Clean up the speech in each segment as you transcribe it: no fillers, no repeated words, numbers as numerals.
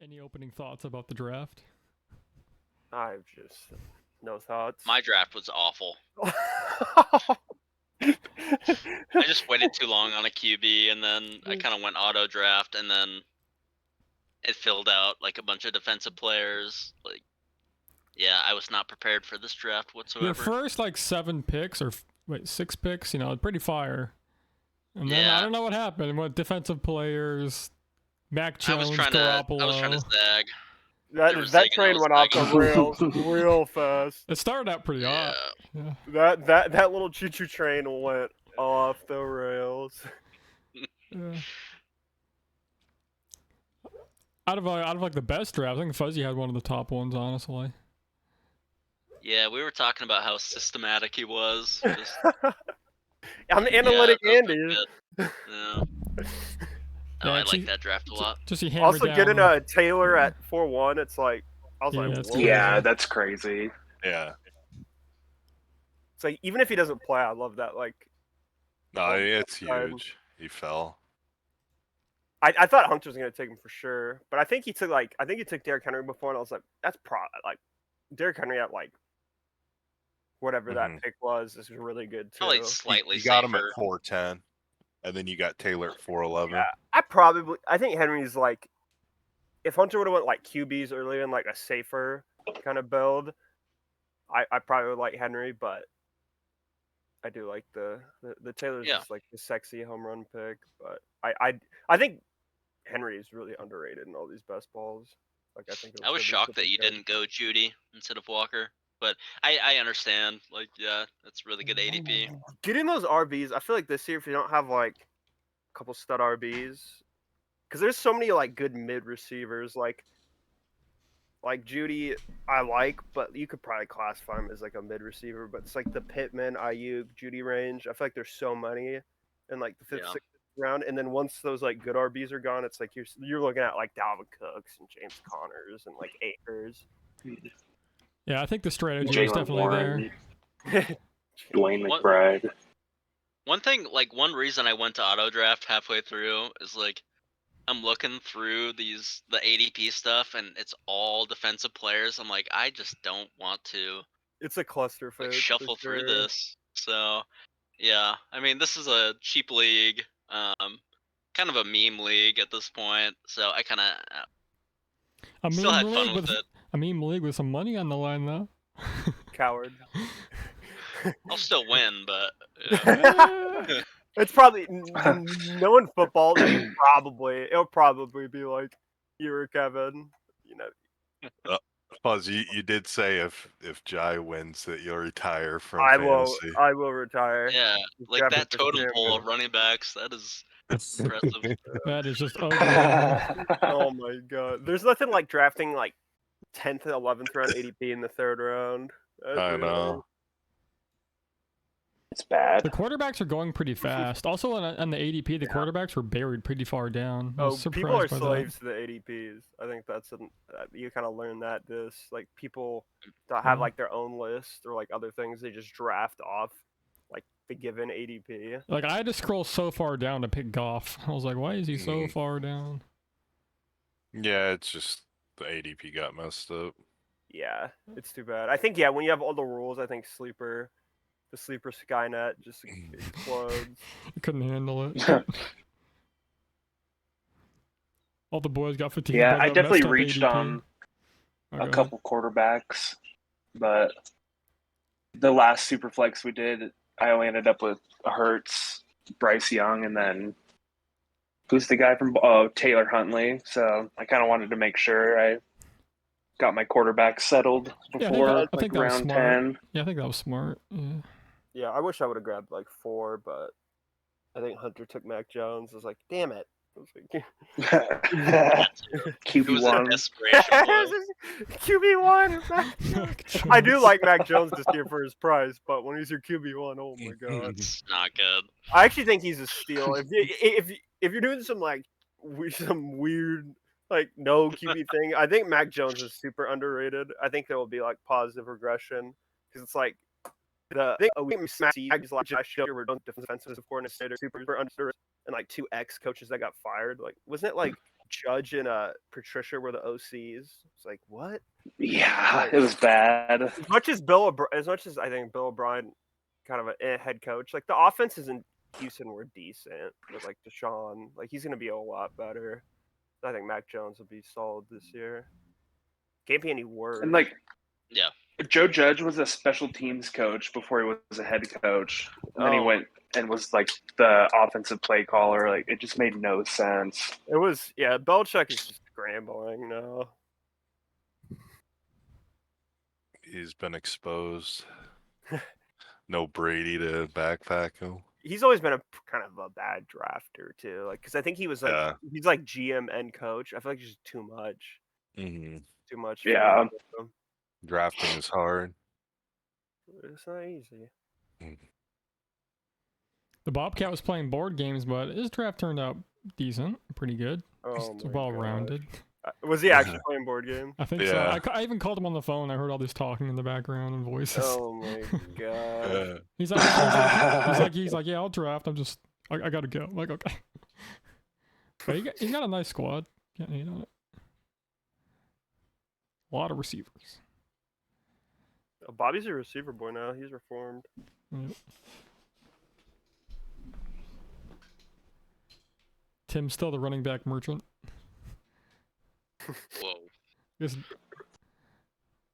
Any opening thoughts about the draft? I've just no thoughts. My draft was awful. I just waited too long on a QB, and then I kind of went auto draft, and then it filled out like a bunch of defensive players. Like, yeah, I was not prepared for this draft whatsoever. Your first like 7 picks or 6 picks, pretty fire. And then Yeah. I don't know what happened. What defensive players? Mac Jones, Garoppolo. I was trying to zag. That train went off the rails real fast. It started out pretty hot. Yeah. That little choo-choo train went off the rails. Yeah. Out of like the best drafts, I think Fuzzy had one of the top ones, honestly. Yeah, we were talking about how systematic he was. I'm analytic Andy. Yeah. I like that draft a lot. Also, getting a Taylor at 4-1, it's like, I was like, whoa. Yeah, that's crazy. Yeah. It's like, even if he doesn't play, I love that. Like, no, it's huge. He fell. I thought Hunter was gonna take him for sure, but I think he took Derrick Henry before, and I was like, that's Derrick Henry at like whatever that pick was is really good too. Probably slightly You got safer. him at 410, and then you got Taylor at 411. Yeah, I think Henry's like, if Hunter would have went like QBs earlier in like a safer kind of build, I probably would like Henry, but I do like the Taylor's just like the sexy home run pick, but I think Henry is really underrated in all these best balls. Like I was shocked that you didn't go Judy instead of Walker, but I understand. Like, yeah, that's really good ADP. Getting those RBs, I feel like this year if you don't have like a couple stud RBs, because there's so many like good mid receivers, like Judy, I like, but you could probably classify him as like a mid receiver. But it's like the Pittman, Ayuk, Judy range. I feel like there's so many in like the 5th, 6th round, and then once those like good RBs are gone, it's like you're looking at like Dalvin Cooks and James Connors and like Akers. Yeah, I think the strategy is definitely there. Dwayne McBride. One reason I went to auto draft halfway through is like I'm looking through the ADP stuff, and it's all defensive players. I'm like, I just don't want to. It's a cluster like, shuffle through this. So, yeah, I mean, this is a cheap league, kind of a meme league at this point. So I kind of still had fun with it. A meme league with some money on the line, though. Coward. I'll still win, but. Yeah. It's probably knowing football. It'll probably be like you or Kevin. Fuzz, you did say if Jai wins that you'll retire from fantasy. I will retire. Yeah, like that totem pole of running backs. That is impressive. That is just ugly. Oh my god! There's nothing like drafting like 10th and 11th round ADP in the 3rd round. I know. It's bad. The quarterbacks are going pretty fast. Also, on the ADP, the quarterbacks were buried pretty far down. People are slaves to the ADPs. I think that's you kind of learn that like people don't have like their own list or like other things. They just draft off like the given ADP. Like I had to scroll so far down to pick Goff. I was like, why is he so far down? Yeah, it's just the ADP got messed up. Yeah, it's too bad. I think when you have all the rules, I think the sleeper Skynet just explodes. I couldn't handle it. All the boys got fatigued. Yeah, I definitely reached on a couple quarterbacks, but the last Superflex we did, I only ended up with Hurts, Bryce Young, and then who's the guy from Taylor Huntley. So I kind of wanted to make sure I got my quarterback settled before I think round 10. Yeah, I think that was smart. Yeah, I wish I would have grabbed like 4, but I think Hunter took Mac Jones. I was like, damn it. QB1. QB1. I do like Mac Jones this year for his price, but when he's your QB1, oh my god, it's not good. I actually think he's a steal. If you're doing some weird like no QB thing, I think Mac Jones is super underrated. I think there will be like positive regression because it's like the last year were defensive coordinator super underrated, and like 2 ex coaches that got fired. Like wasn't it like Judge and Patricia were the OCs. It's like what? Yeah, it was bad. As much as I think Bill O'Brien, kind of a head coach, like the offenses in Houston were decent with like Deshaun. Like he's gonna be a lot better. I think Mac Jones will be solid this year. Can't be any worse. And like, Yeah. Joe Judge was a special teams coach before he was a head coach. And then he went and was like the offensive play caller. Like it just made no sense. It was Belichick is just scrambling now. He's been exposed. No Brady to backpack him. He's always been a kind of a bad drafter too. Like because I think he was like he's like GM and coach. I feel like he's just too much. Mm-hmm. Too much. Yeah. Drafting is hard. It's not easy. The Bobcat was playing board games, but his draft turned out decent, pretty good. Oh Just well-rounded. Was he actually playing board game? I think so. I even called him on the phone. I heard all this talking in the background and voices. Oh my god. He's like, yeah, I'll draft. I gotta go. I'm like, okay. But he's got a nice squad. Can't hate on it. A lot of receivers. Bobby's a receiver boy now. He's reformed. Yep. Tim's still the running back merchant. Whoa.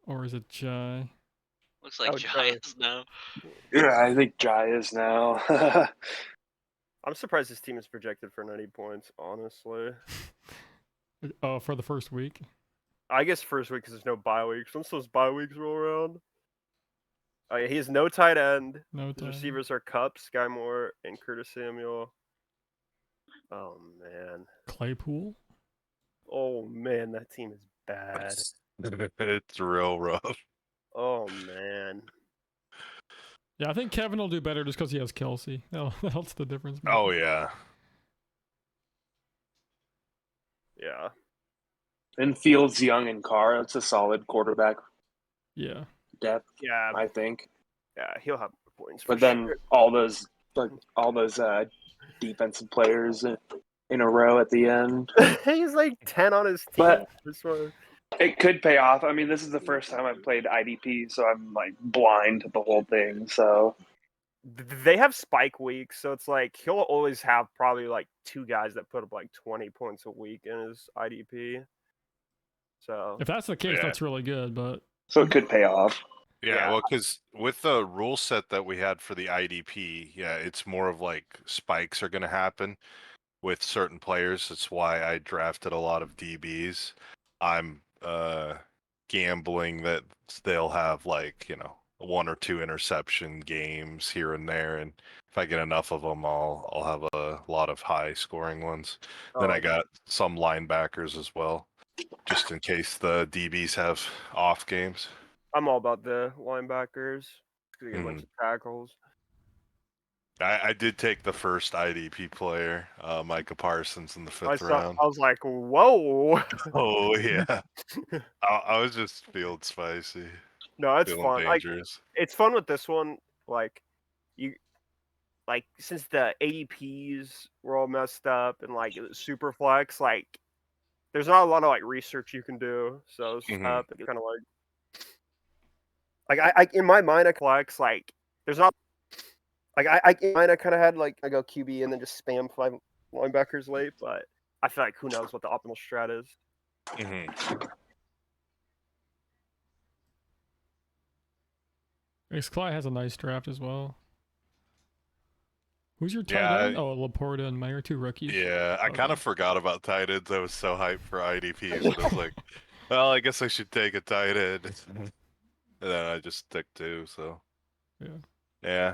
Or is it Jai? Looks like Jai is now. Yeah, I think Jai is now. I'm surprised his team is projected for 90 points, honestly. Oh, for the first week? I guess first week because there's no bye weeks. Once those bye weeks roll around. Oh yeah, he has no tight end. His receivers are Cup, Sky Moore, and Curtis Samuel. Oh man. Claypool? Oh man, that team is bad. It's real rough. Oh man. Yeah, I think Kevin will do better just because he has Kelsey. That's the difference. Oh yeah. Yeah. And Fields, Young, and Carr. That's a solid quarterback Yeah. depth. Yeah. I think. Yeah, he'll have points. But then all those defensive players in a row at the end. He's like 10 on his team. But this one. It could pay off. I mean, this is the first time I've played IDP, so I'm like blind to the whole thing. So they have spike weeks, so it's like he'll always have probably like two guys that put up like 20 points a week in his IDP. So if that's the case, that's really good. But so it could pay off. Yeah, well, because with the rule set that we had for the IDP, it's more of like spikes are going to happen with certain players. That's why I drafted a lot of DBs. I'm gambling that they'll have like, 1 or 2 interception games here and there, and if I get enough of them, I'll have a lot of high scoring ones. Then I got some linebackers as well, just in case the DBs have off games. I'm all about the linebackers. Gonna get a bunch of tackles. I did take the first IDP player, Micah Parsons, in the 5th round. I was like, whoa. Oh yeah. I was just feeling spicy. No, it's fun. Dangerous. Like, it's fun with this one. Since the ADPs were all messed up and like it was super flex, like there's not a lot of like research you can do. So it's kind of like I in my mind I flex like there's not like I in mind I kind of had like I go QB and then just spam 5 linebackers late, but I feel like who knows what the optimal strat is. Clyde has a nice draft as well. Who's your tight end? Oh, Laporta and Meyer, 2 rookies. Yeah, I kind of forgot about tight ends. I was so hyped for IDPs. And I was like, well, I guess I should take a tight end. And then I just stick 2, so. Yeah.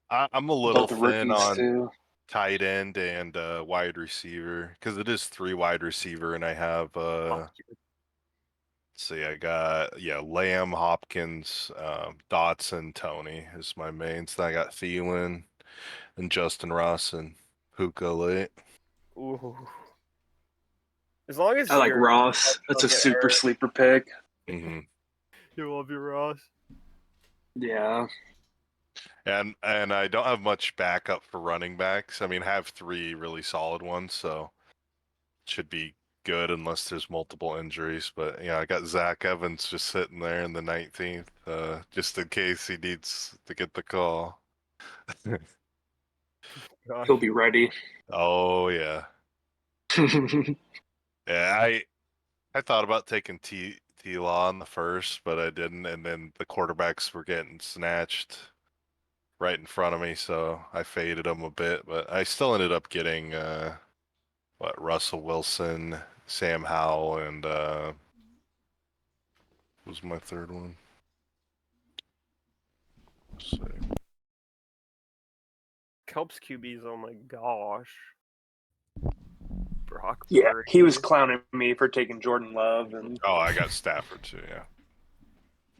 I'm a little thin on tight end and wide receiver, because it is 3 wide receiver, and I have see, I got Lamb, Hopkins, Dotson, Tony is my mains. Then I got Thielen and Justin Ross and Puka late. Ooh. As long as I like Ross. That's a super sleeper pick. You love your Ross. Yeah. And I don't have much backup for running backs. I mean, I have 3 really solid ones, so should be good unless there's multiple injuries. But yeah, I got Zach Evans just sitting there in the 19th, just in case he needs to get the call. Gosh. He'll be ready. Oh yeah, yeah. I thought about taking T-Law in the first, but I didn't, and then the quarterbacks were getting snatched right in front of me, so I faded them a bit. But I still ended up getting Russell Wilson, Sam Howell, and what was my third one? Let's see. Kelp's QBs, oh my gosh. Brock Yeah, Purdy. he was clowning me for taking Jordan Love, and Oh, I got Stafford too. Yeah.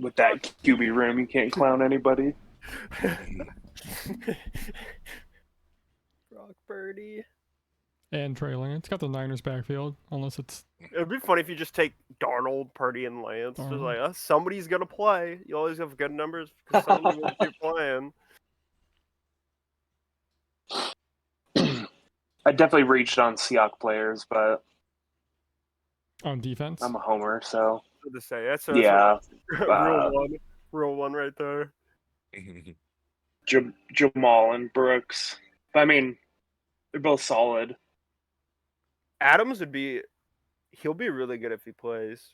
with that QB room, you can't clown anybody. Brock Purdy. And Trey Lance. Got the Niners backfield, unless it's It'd be funny if you just take Darnold, Purdy, and Lance. Just Darnold. like, somebody's gonna play. You always have good numbers because somebody's gonna keep playing. I definitely reached on Seahawks players, but on defense. I'm a homer, so Good to say. That's yeah. real one right there. Jamal and Brooks. I mean, they're both solid. Adams would be. He'll be really good if he plays.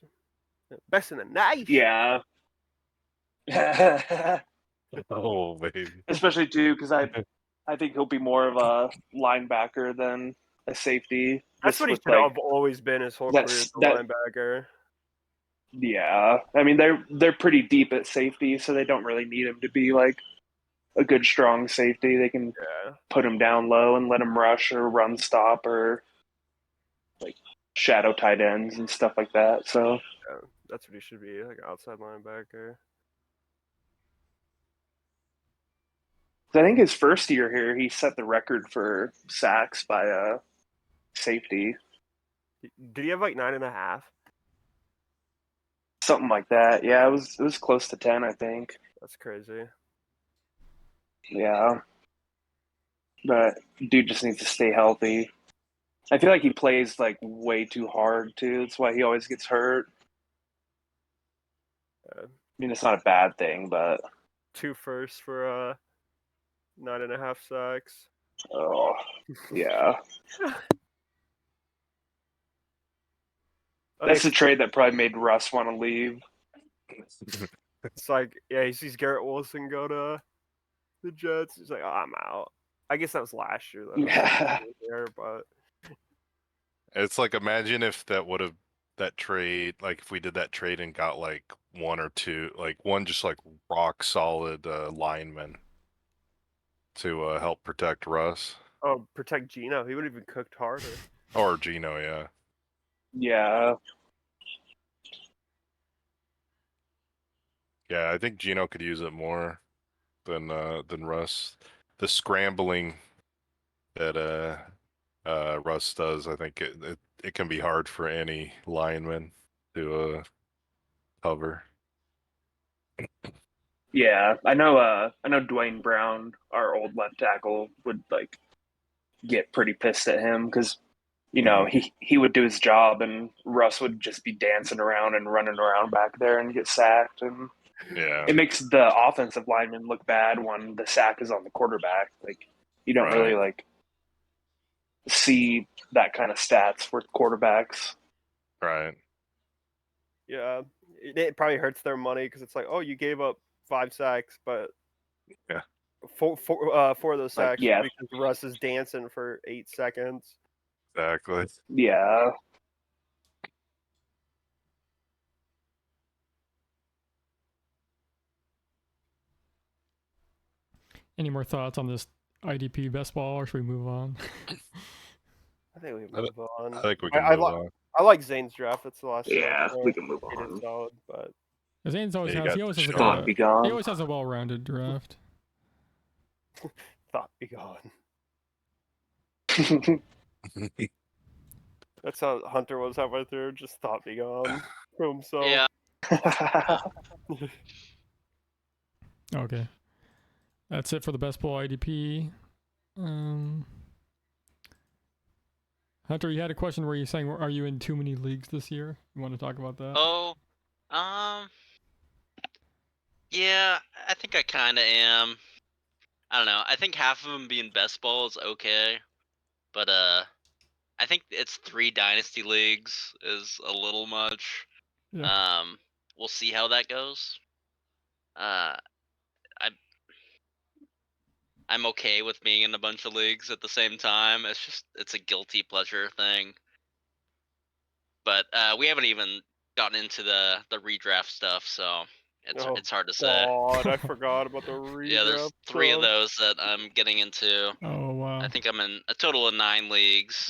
Best in the nation. Yeah. Oh baby. Especially too, because I think he'll be more of a linebacker than a safety. That's Just what he with, should have always been his whole career as a linebacker. Yeah, I mean they're pretty deep at safety, so they don't really need him to be like a good strong safety. They can put him down low and let him rush or run stop or like shadow tight ends and stuff like that. So Yeah, that's what he should be, like outside linebacker. I think his first year here, he set the record for sacks by a safety. Did he have like 9.5? Something like that. Yeah, it was close to 10, I think. That's crazy. Yeah. But dude just needs to stay healthy. I feel like he plays like way too hard too. That's why he always gets hurt. I mean, it's not a bad thing, but 2 firsts for 9.5 sacks. oh yeah. That's the trade that probably made Russ want to leave. It's like, yeah, he sees Garrett Wilson go to the Jets. He's like, oh, I'm out. I guess that was last year, though. Yeah. But It's like, imagine if that trade, like if we did that trade and got like one or two, like one just like rock solid lineman to help protect Russ. Oh, protect Gino. He would have even cooked harder. Or Gino, yeah. Yeah. Yeah, I think Gino could use it more than Russ. The scrambling that Russ does, I think it can be hard for any lineman to cover. Yeah. I know Dwayne Brown, our old left tackle, would like get pretty pissed at him because you know, he would do his job and Russ would just be dancing around and running around back there and get sacked. And Yeah. it makes the offensive lineman look bad when the sack is on the quarterback. Like, you don't really like see that kind of stats for quarterbacks. Right. Yeah. It probably hurts their money because it's like, oh, you gave up 5 sacks, but yeah, four of those sacks because Russ is dancing for 8 seconds. Exactly. Yeah. Any more thoughts on this IDP best ball, or should we move on? I think we move on. I think we can move on. I like Zane's draft. That's the last. Yeah, we can move on. It's solid, but Zane's always Yeah, has. He always has a well-rounded draft. Thought be gone. That's how Hunter was halfway through. Just thought be gone for himself. Yeah. Okay. That's it for the best ball IDP. Hunter, you had a question where you're saying, are you in too many leagues this year? You want to talk about that? Oh, yeah, I think I kind of am. I don't know. I think half of them being best ball is okay, but I think it's 3 dynasty leagues is a little much. Yeah. We'll see how that goes. I'm okay with being in a bunch of leagues at the same time. It's a guilty pleasure thing. But we haven't even gotten into the redraft stuff, so it's hard to say. God, I forgot about the redraft. Yeah, there's 3 of stuff. those that I'm getting into. Oh wow. I think I'm in a total of 9 leagues.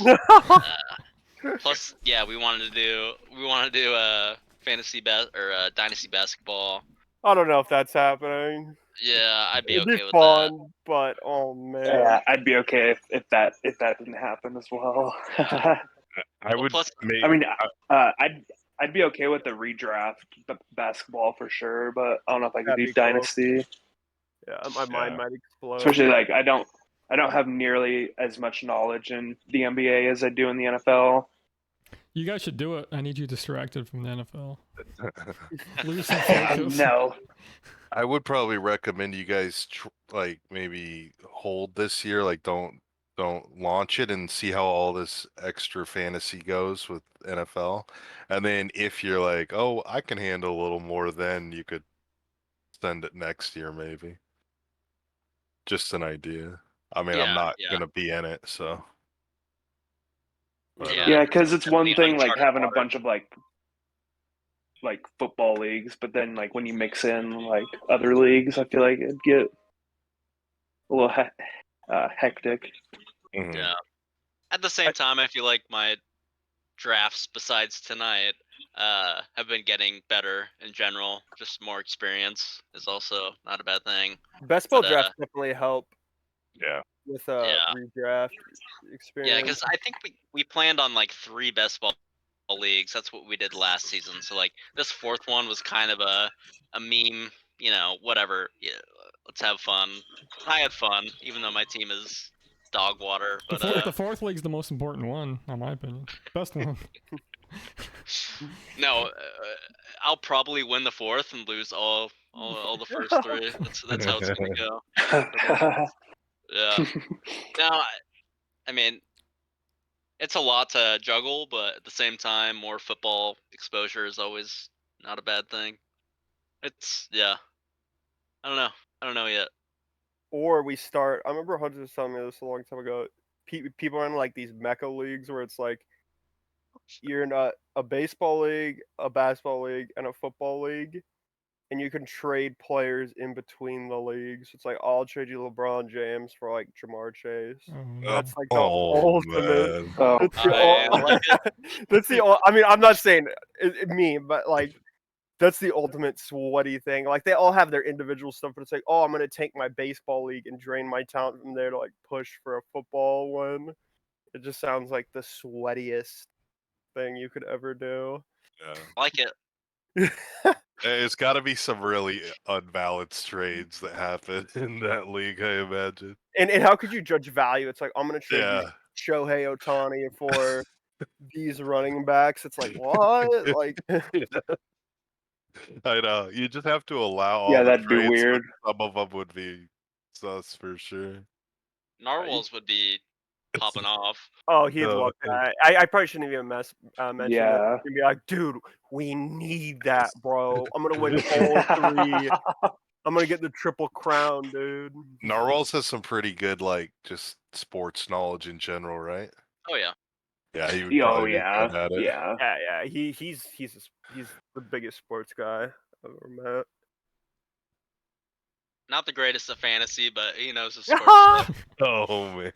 Plus, yeah, we wanted to do fantasy or dynasty basketball. I don't know if that's happening. Yeah, I'd be It'd okay be with fun, but oh man. Yeah, I'd be okay if that didn't happen as well. I would. plus- I mean, I'd be okay with the redraft basketball for sure, but I don't know if I could That'd do be cool. dynasty. Yeah, my mind might explode. Especially like I don't have nearly as much knowledge in the NBA as I do in the NFL. You guys should do it. I need you distracted from the NFL. Lose some focus. No. I would probably recommend you guys like maybe hold this year, like don't launch it and see how all this extra fantasy goes with NFL. And then if you're like, oh, I can handle a little more, then you could send it next year maybe. Just an idea. I mean, I'm not gonna be in it, so. But, Yeah. Yeah, because it's one The thing like uncharted having a water. bunch of like football leagues, but then like when you mix in like other leagues, I feel like it'd get a little hectic. mhm. Yeah. At the same time, I feel like my drafts besides tonight have been getting better in general. Just more experience is also not a bad thing. Best ball But, drafts definitely help Yeah. with Yeah. redraft experience. Yeah, because I think we planned on like 3 best ball leagues. That's what we did last season. So like this 4th one was kind of a meme, whatever. Yeah, let's have fun. I had fun, even though my team is dog water. But The fourth league's the most important one, in my opinion. Best one. no, I'll probably win the 4th and lose all the first 3. That's how it's gonna go. Yeah. No, I mean, it's a lot to juggle, but at the same time, more football exposure is always not a bad thing. Yeah. I don't know yet. Or we start. I remember Hunter was telling me this a long time ago. People are in like these mecha leagues where it's like you're in a baseball league, a basketball league, and a football league, and you can trade players in between the leagues. It's like I'll trade you LeBron James for like Jamar Chase. Oh, That's no. like the ultimate. Man. Oh, That's the I like that's the. I mean, I'm not saying me, but like that's the ultimate sweaty thing. Like they all have their individual stuff, but it's like, oh, I'm gonna take my baseball league and drain my talent from there to like push for a football one. It just sounds like the sweatiest thing you could ever do. Yeah. I like it. It's got to be some really unbalanced trades that happen in that league, I imagine. And how could you judge value? It's like I'm gonna trade Yeah. you Shohei Ohtani for these running backs. It's like what? Like I know. You just have to allow all Yeah, the that'd be trades, weird. but some of them would be sus for sure. Narwhals would be popping off. oh, he'd No, love that. I probably shouldn't even mention Yeah. it. He'd be like, dude, we need that, bro. I'm gonna win all 3. I'm gonna get the triple crown, dude. Narwhals has some pretty good, like, just sports knowledge in general, right? Oh yeah. Yeah, he would Oh probably be yeah, good at it. yeah. Yeah. He's the biggest sports guy I've ever met. Not the greatest of fantasy, but he knows his sports stuff. Oh man.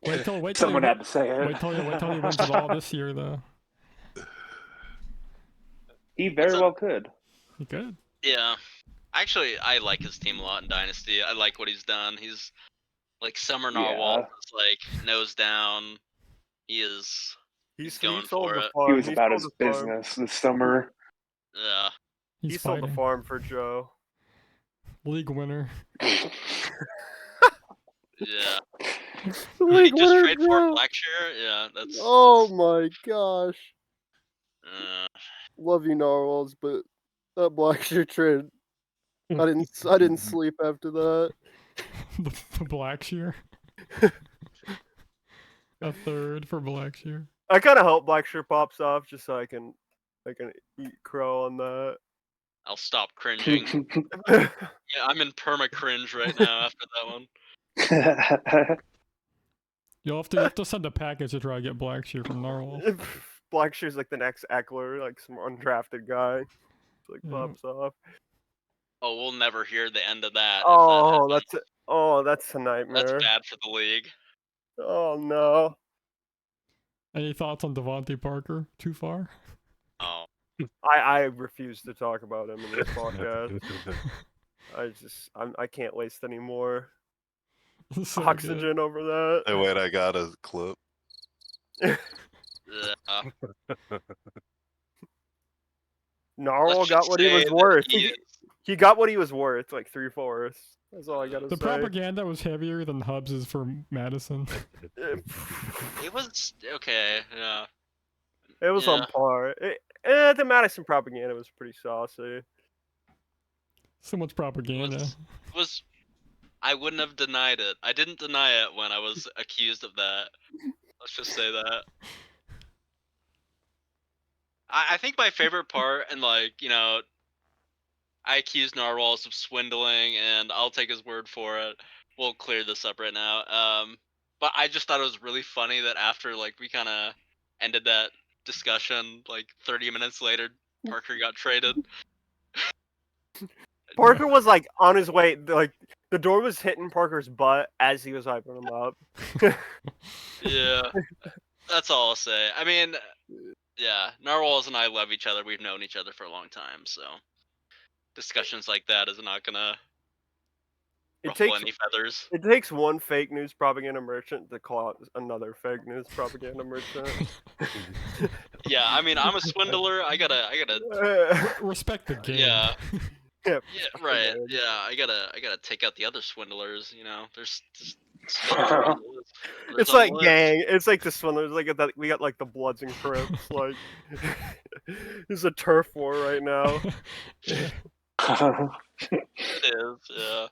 Wait till Someone you, had to say it. wait till he wins it all this year, though. He very well could. He could. Yeah. Actually, I like his team a lot in Dynasty. I like what he's done. He's like Summer Narwhal is like nose down. He's going He sold for the it. farm. He was about sold his the farm. business this summer. Yeah. He He's sold the fighting. farm for Joe. League winner. Yeah. The Did he league just winner trade for draft. Blackshear? Yeah, that's. Oh my gosh. Uh, Love you, Narwhals, but that Blackshear trade. I didn't sleep after that. the Blackshear. A third for Blackshear. I kind of hope Blackshear pops off just so I can eat crow on that. I'll stop cringing. Yeah, I'm in perma cringe right now after that one. You have to send a package to try to get Blackshear from Narwhal. Blackshear's like the next Eckler, like some undrafted guy. Like Yeah. pops off. Oh, we'll never hear the end of that. Oh, if that happens. that's a nightmare. That's bad for the league. Oh no. Any thoughts on Devontae Parker? Too far? Oh, I refuse to talk about him in this podcast. I can't waste any more So oxygen good. over that. Hey, wait, I got a clip. yeah. Narwhal Let's got just what he say was that worth. he He got what he was worth, like 3/4. That's all I gotta The say. propaganda was heavier than Hubs is for Madison. It was okay. Yeah. It was Yeah. on par. The Madison propaganda was pretty saucy. So much propaganda. Was I wouldn't have denied it. I didn't deny it when I was accused of that. Let's just say that. I think my favorite part, and like, I accused Narwhals of swindling, and I'll take his word for it. We'll clear this up right now. But I just thought it was really funny that after like we kind of ended that discussion, like 30 minutes later, Parker got traded. Parker was like on his way, like the door was hitting Parker's butt as he was hyping him up. Yeah, that's all I'll say. I mean, yeah, Narwhals and I love each other. We've known each other for a long time, so discussions like that is not gonna ruffle any feathers. It takes one fake news propaganda merchant to call out another fake news propaganda merchant. Yeah, I mean, I'm a swindler. I gotta Respect the game. Yeah. Yeah, Yeah, right. Yeah, I gotta take out the other swindlers. There's It's like gang. It's like the swindlers. Like we got like the Bloods and Crips. Like there's a turf war right now. Yeah. It is, yeah.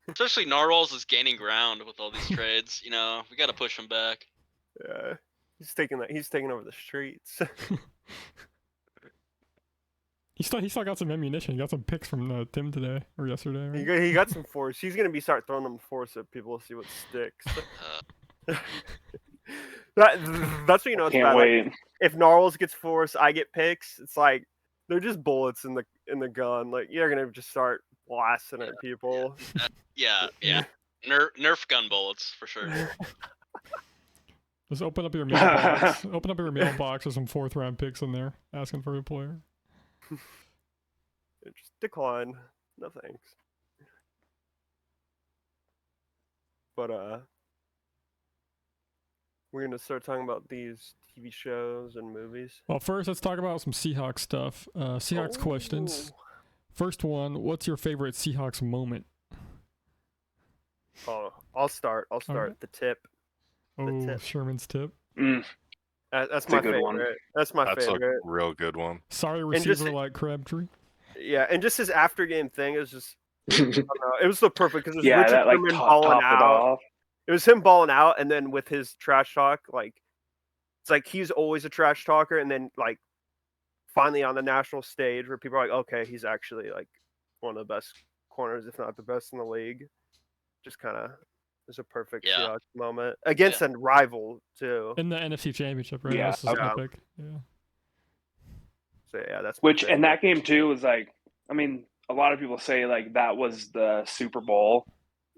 Especially Narwhals is gaining ground with all these trades. We gotta push him back. Yeah, he's taking over the streets. He still got some ammunition. He got some picks from Tim today or yesterday. Right? He got some force. He's gonna start throwing them force at people to see what sticks. That's what you know. It's Can't bad. wait. Like, if Narwhals gets force, I get picks. It's like they're just bullets in the gun. Like you're gonna just start blasting at people. Yeah. Nerf gun bullets for sure. Just open up your mailbox. Open up your mailbox with some 4th round picks in there, asking for a player. Just decline. No thanks. But we're gonna start talking about these TV shows and movies. Well, first let's talk about some Seahawks stuff. Seahawks questions. First one: what's your favorite Seahawks moment? Oh, I'll start. Alright. The tip. Oh, tip. Sherman's tip. That's a my good favorite. one. That's my That's favorite. a real good one. Sorry, just- receiver like Crabtree. Yeah, and just his after game thing is just. I don't know, it was so perfect because it was Yeah, Richard that like Sherman top balling it out. off. It was him balling out, and then with his trash talk, like it's like he's always a trash talker, and then like finally on the national stage where people are like, okay, he's actually like one of the best corners, if not the best in the league. Just kind of was a perfect Yeah. Seahawks moment against a rival too. In the NFC Championship, right? Yeah. This is Yeah. epic. Yeah. So yeah, that's my Which in favorite. that game too was like, I mean, a lot of people say like that was the Super Bowl.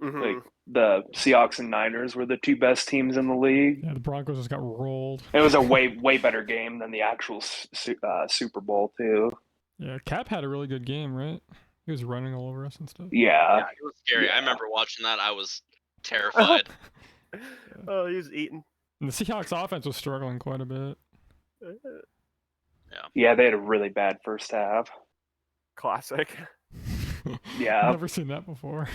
Mhm. Like the Seahawks and Niners were the two best teams in the league. Yeah, the Broncos just got rolled. It was a way better game than the actual Super Bowl too. Yeah, Cap had a really good game, right? He was running all over us and stuff. Yeah. Yeah, it was scary. Yeah. I remember watching that. I was terrified. Oh, he was eating. And the Seahawks offense was struggling quite a bit. Yeah, they had a really bad first half. Classic. Yeah. Never seen that before.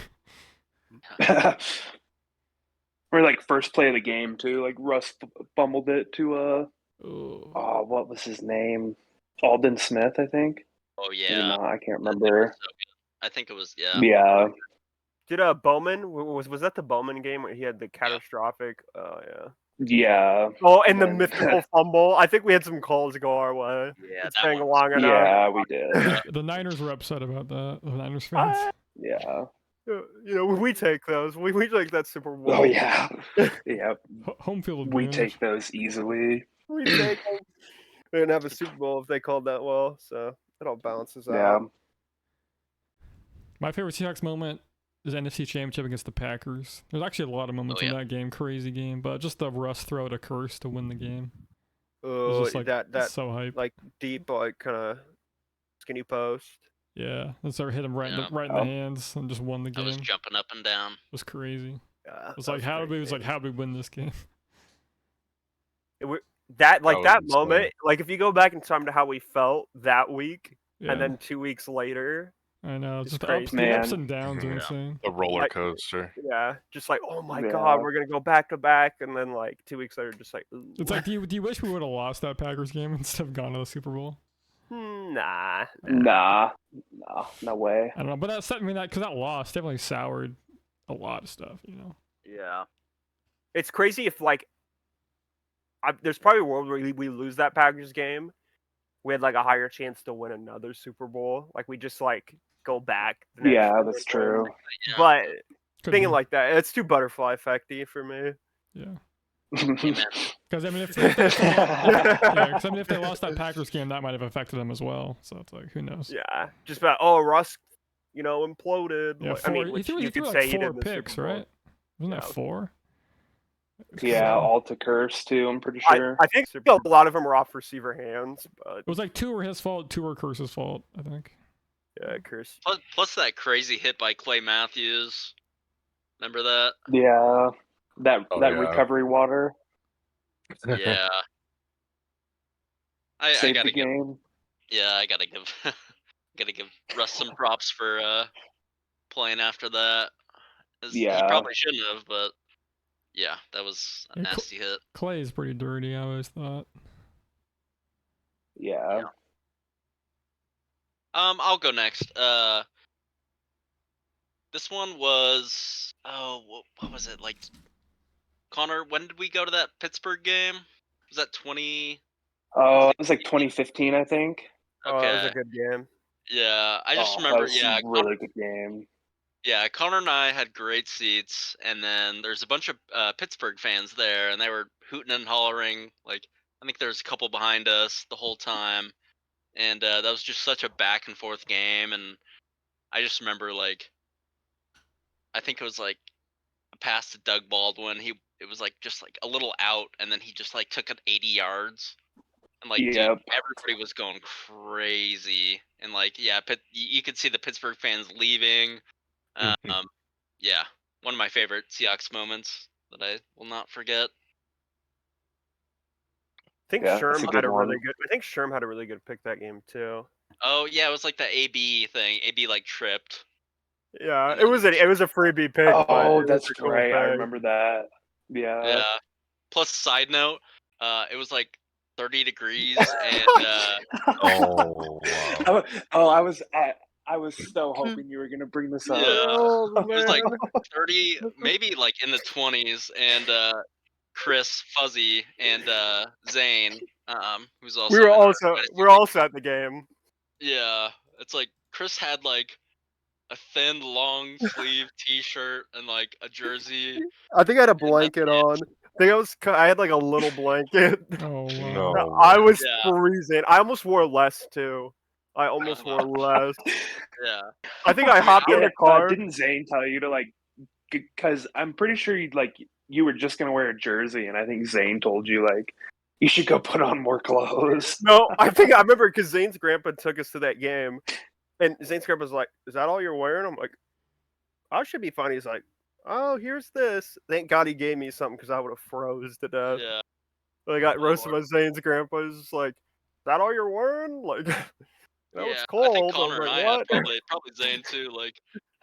Or like first play of the game too. Like Russ fumbled it to Oh. oh, what was his name? Alden Smith, I think. Oh Maybe yeah, not, I can't that thing was remember. so good. I think it was yeah. Yeah. Did Bowman was that the Bowman game where he had the catastrophic? Oh yeah. Yeah. Oh, and the Then- mythical fumble. I think we had some calls go our way. Yeah, It's that been one was long enough. Yeah, we did. The Niners were upset about that. The Niners fans. Yeah. You know, we take those. We take that Super Bowl. Oh yeah. Yeah. Home field We advantage. take those easily. We take them. We didn't have a Super Bowl if they called that well, so it all balances Yeah. out. My favorite Seahawks moment is NFC Championship against the Packers. There's actually a lot of moments in yeah. that game, crazy game, but just the Russ throw to Curse to win the game. It Oh, was just like that so hype. like deep, like kind of skinny post. Yeah, and so hit him right in the right in the hands and just won the I game. was jumping up and down. It was crazy. Yeah, It was like how did we win this game? That was moment, like if you go back in time to how we felt that week, Yeah, and then 2 weeks later, I know. it's Just the ups, crazy. the ups Man. and downs are Yeah. insane. The roller coaster. yeah, just like oh my Yeah. god, we're gonna go back to back, and then like 2 weeks later, just like ooh. It's like, do you wish we would have lost that Packers game instead of gone to the Super Bowl? Nah. Nah. No way. I don't know, but that's I mean that because that loss definitely soured a lot of stuff, you know. Yeah. It's crazy if like there's probably a world where we lose that Packers game. We had like a higher chance to win another Super Bowl. Like we just like go back. the next Yeah, year that's or true. Yeah. But Could thinking be. like that, it's too butterfly effecty for me. Yeah, Amen. because I mean if they yeah, 'cause, I mean if they lost that Packers game, that might have affected them as well. So it's like who knows? Yeah. Just about Russ, imploded. Yeah, Like, four, I mean, he which threw, you he threw could like say he did 4 in the picks, Super Bowl. right? Wasn't Yeah. that 4? Yeah, all to Curse too, I'm pretty I sure. think a lot of them were off receiver hands, but It was like 2 were his fault, 2 were Curse's fault, I think. yeah, Chris. Plus that crazy hit by Clay Matthews. Remember that? Yeah. That Oh, that yeah. recovery water Yeah. I saved gotta the give. game. Yeah, I gotta give. gotta give Russ some props for playing after that. He Yeah. probably shouldn't have, but yeah, that was a Yeah, nasty hit. Clay is pretty dirty, I always thought. Yeah. I'll go next. This one was what was it like? Connor, when did we go to that Pittsburgh game? Was that 20? Oh, it was like 2015, I think. Oh, that was Okay. a good game. Yeah, I just That remember. was Yeah, a really good game. Yeah, Connor and I had great seats, and then there's a bunch of Pittsburgh fans there, and they were hooting and hollering. Like, I think there's a couple behind us the whole time, and that was just such a back and forth game. And I just remember, like, I think it was like a pass to Doug Baldwin. It was like just like a little out, and then he just like took it 80 yards, and like, dude, Yep. everybody was going crazy, and like, yeah, you could see the Pittsburgh fans leaving. Yeah, one of my favorite Seahawks moments that I will not forget. I think Yeah, that's a Sherm good had a really one. good. I think Sherm had a really good pick that game too. Oh yeah, it was like the AB thing. AB like tripped. Yeah, And it was a freebie pick. but Oh, it was that's a cool right. I pick. remember that. Yeah. Yeah. Plus, side note, it was like 30 degrees, and Oh, wow. I was so hoping you were gonna bring this up. Yeah. Oh it was like man. 30, maybe like in the 20s, and Chris, Fuzzy, and Zane, who's also We were in our also fantasy at the game. Yeah, it's like Chris had like a thin long sleeve T-shirt and like a jersey. I think I had a And that's blanket it. on. I think I had like a little blanket. Oh wow. No. I was Yeah. freezing. I almost wore less too. I almost wow. wore less. Yeah. I think I hopped in the car. Didn't Zane tell you to like? Because I'm pretty sure you were just gonna wear a jersey, and I think Zane told you like you should go put on more clothes. No, I think I remember because Zane's grandpa took us to that game, and Zane's grandpa's like, "Is that all you're wearing?" I'm like, "I should be fine." He's like, "Oh, here's this." Thank God he gave me something because I would have froze to death. Yeah. But I got Oh, roasted by Lord. Zane's grandpa. He's just like, "Is that all you're wearing?" Like, that was Yeah. cold. I think I Connor was and like, I had "What?" probably Zane too, like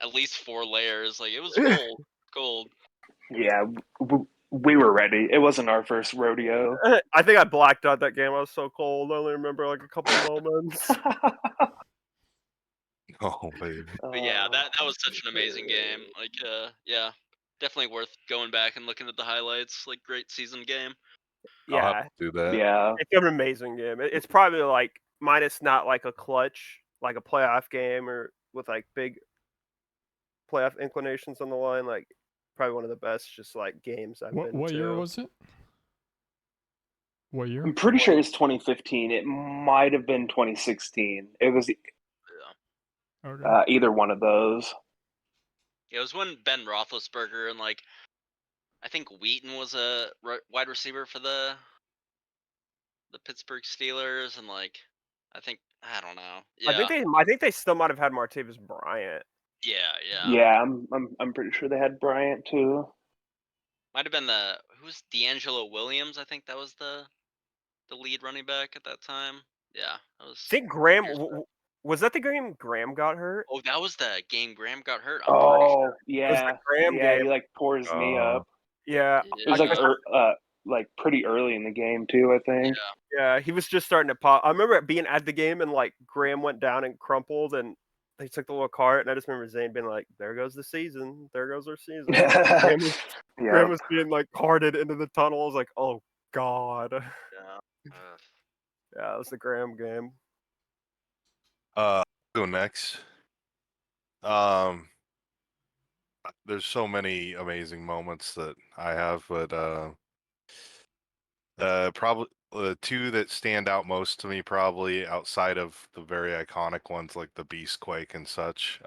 at least 4 layers. Like it was cold. Cold. Yeah, we were ready. It wasn't our first rodeo. I think I blacked out that game. I was so cold. I only remember like a couple moments. Oh baby. But yeah, that was such an amazing game. Like, yeah, definitely worth going back and looking at the highlights. Like, great season game. I'll have Yeah, to do that. Yeah. it's an amazing game. It's probably like minus not like a clutch, like a playoff game or with like big playoff inclinations on the line. Like probably one of the best just like games I've been What to. year was it? What year? I'm pretty sure it's 2015. It might have been 2016. It was Yeah. Okay. either one of those. It was when Ben Roethlisberger and like, I think Wheaton was a wide receiver for the Pittsburgh Steelers, and like, I don't know. Yeah, I think they still might have had Martavis Bryant. yeah. Yeah, I'm pretty sure they had Bryant too. Might have been who's D'Angelo Williams. I think that was the lead running back at that time. Yeah, that was. I think Graham was that the game Graham got hurt? Oh, that was the game Graham got hurt. I'm pretty sure. It was the Yeah, Graham yeah. game. He like tore his knee up. Yeah, It was like pretty early in the game too, I think. yeah, he was just starting to pop. I remember being at the game and like Graham went down and crumpled, and they took the little cart, and I just remember Zane being like, "There goes the season. There goes our season." Graham was being like carted into the tunnel. I was like, "Oh God." Yeah. Yeah, it was the Graham game. Go next. There's so many amazing moments that I have, but probably the two that stand out most to me, probably outside of the very iconic ones like the Beastquake and such.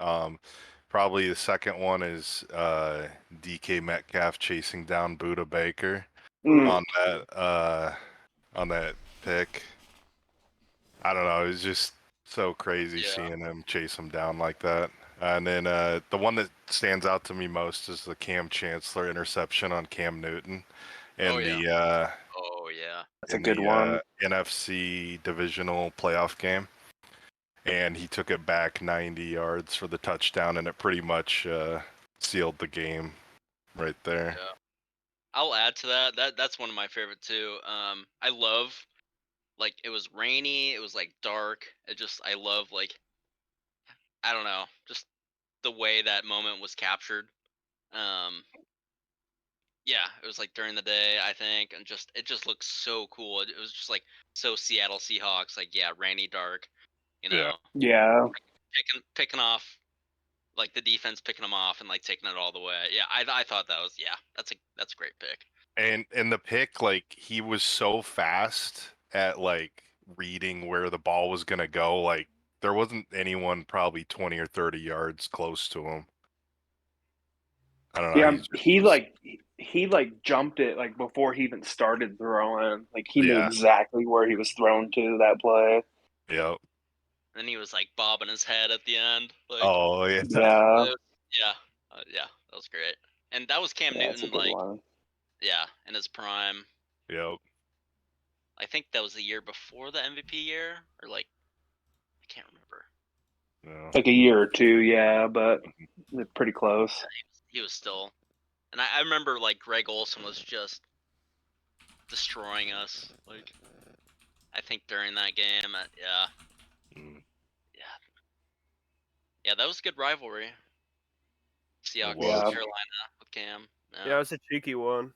Probably the second one is DK Metcalf chasing down Buda Baker on that pick. I don't know, it was just so crazy seeing him chase him down like that. And then the one that stands out to me most is the Cam Chancellor interception on Cam Newton in That's a good one. NFC divisional playoff game. And he took it back 90 yards for the touchdown, and it pretty much sealed the game right there. Yeah. I'll add to that. That's one of my favorite too. I love, like, it was rainy, it was like dark. I love, like, I don't know, just the way that moment was captured. Yeah, it was like during the day, I think, and it just looks so cool. It was just like so Seattle Seahawks, like, yeah, rainy, dark, you know, Yeah. picking off, like the defense picking them off and like taking it all the way. Yeah, I thought that was, that's a great pick. And the pick, like, he was so fast at like reading where the ball was gonna go. Like, there wasn't anyone probably 20 or 30 yards close to him. I don't know. Yeah, he jumped it like before he even started throwing. Like he knew exactly where he was thrown to that play. Yep. And he was like bobbing his head at the end. Like, oh yeah. Yeah, that was great. And that was Cam Newton, like, in his prime. Yep. I think that was the year before the MVP year, or like, I can't remember. Yeah. Like a year or two, yeah, but pretty close. He was still, and I remember like Greg Olson was just destroying us. Like, I think during that game, yeah, that was a good rivalry. Seahawks, Carolina with Cam. Yeah, it was a cheeky one.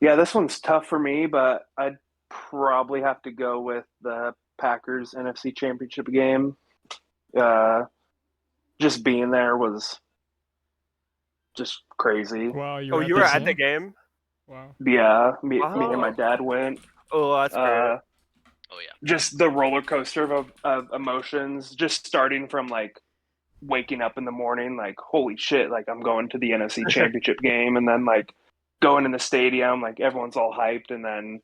Yeah, this one's tough for me, but I'd probably have to go with the Packers NFC Championship game. Just being there was just crazy. Wow, you were at the game? Wow. Yeah, me and my dad went. Oh, that's great. Oh yeah. Just the roller coaster of emotions, just starting from like waking up in the morning, like, holy shit, like I'm going to the NFC Championship game, and then like going in the stadium, like everyone's all hyped, and then